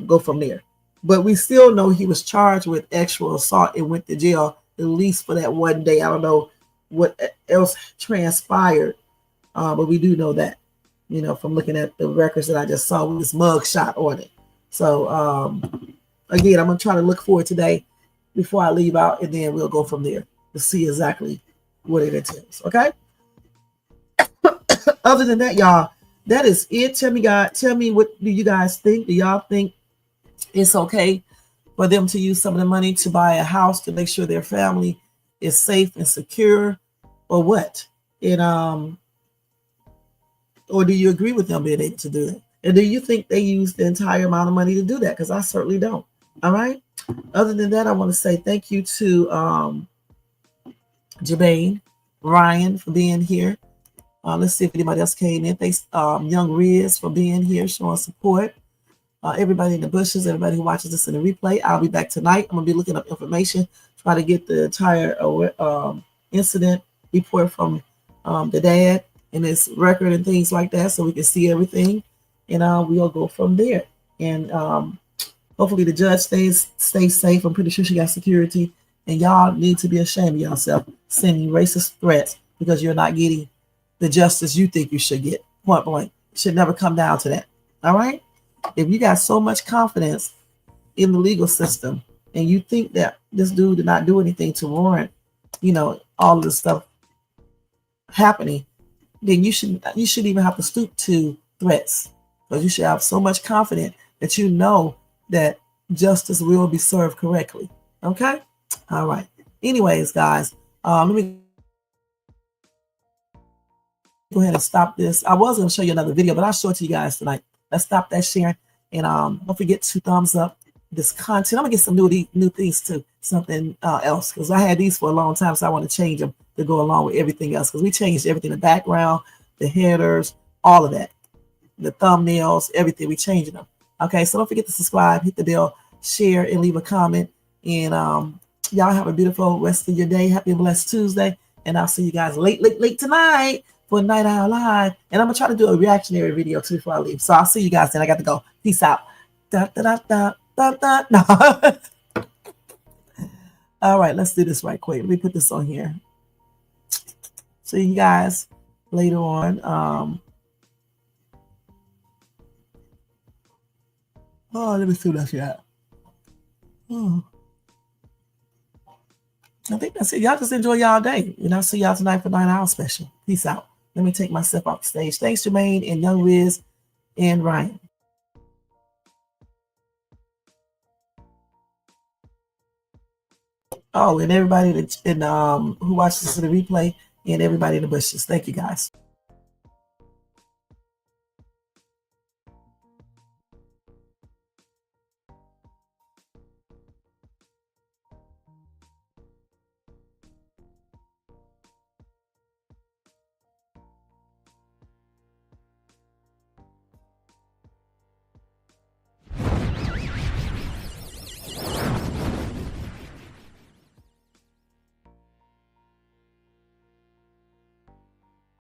go from there. But we still know he was charged with sexual assault and went to jail at least for that 1 day. I don't know what else transpired. But we do know that, you know, from looking at the records that I just saw with this mug shot on it. So, again, I'm going to try to look for it today before I leave out, and then we'll go from there to see exactly what it entails. Okay? Other than that, y'all, that is it. Tell me what do you guys think? Do y'all think it's okay for them to use some of the money to buy a house to make sure their family is safe and secure, or what? And or do you agree with them being able to do that? And do you think they use the entire amount of money to do that? Because I certainly don't. All right. Other than that, I want to say thank you to Jermaine, Ryan for being here. Let's see if anybody else came in. Thanks, Young Riz, for being here, showing support. Everybody in the bushes, everybody who watches this in the replay. I'll be back tonight. I'm going to be looking up information, try to get the entire incident report from the dad and his record and things like that so we can see everything. And we'll go from there. And hopefully the judge stays safe. I'm pretty sure she got security. And y'all need to be ashamed of yourself sending racist threats because you're not getting the justice you think you should get. Point blank. It should never come down to that. All right? If you got so much confidence in the legal system and you think that this dude did not do anything to warrant, all of this stuff happening, then you shouldn't even have to stoop to threats, because you should have so much confidence that you know that justice will be served correctly. Okay? All right. Anyways, guys, let me go ahead and stop this. I was going to show you another video, but I'll show it to you guys tonight. Let's stop that sharing. And don't forget to thumbs up this content. I'm going to get some new things too, something else, because I had these for a long time, so I want to change them to go along with everything else, because we changed everything, the background, the headers, all of that, the thumbnails, everything. We changing them. Okay, so don't forget to subscribe, hit the bell, share, and leave a comment. And y'all have a beautiful rest of your day. Happy and blessed Tuesday. And I'll see you guys late tonight for Night Owl Live. And I'm going to try to do a reactionary video too before I leave. So I'll see you guys then. I got to go. Peace out. Da, da, da, da, da, da. No. All right, let's do this right quick. Let me put this on here. See you guys later on. Let me see what else you have. I think that's it. Y'all just enjoy y'all day. And I'll see y'all tonight for 9 Hour Special. Peace out. Let me take myself off the stage. Thanks, Jermaine and Young Riz and Ryan. Oh, and everybody who watches this in the replay and everybody in the bushes. Thank you, guys.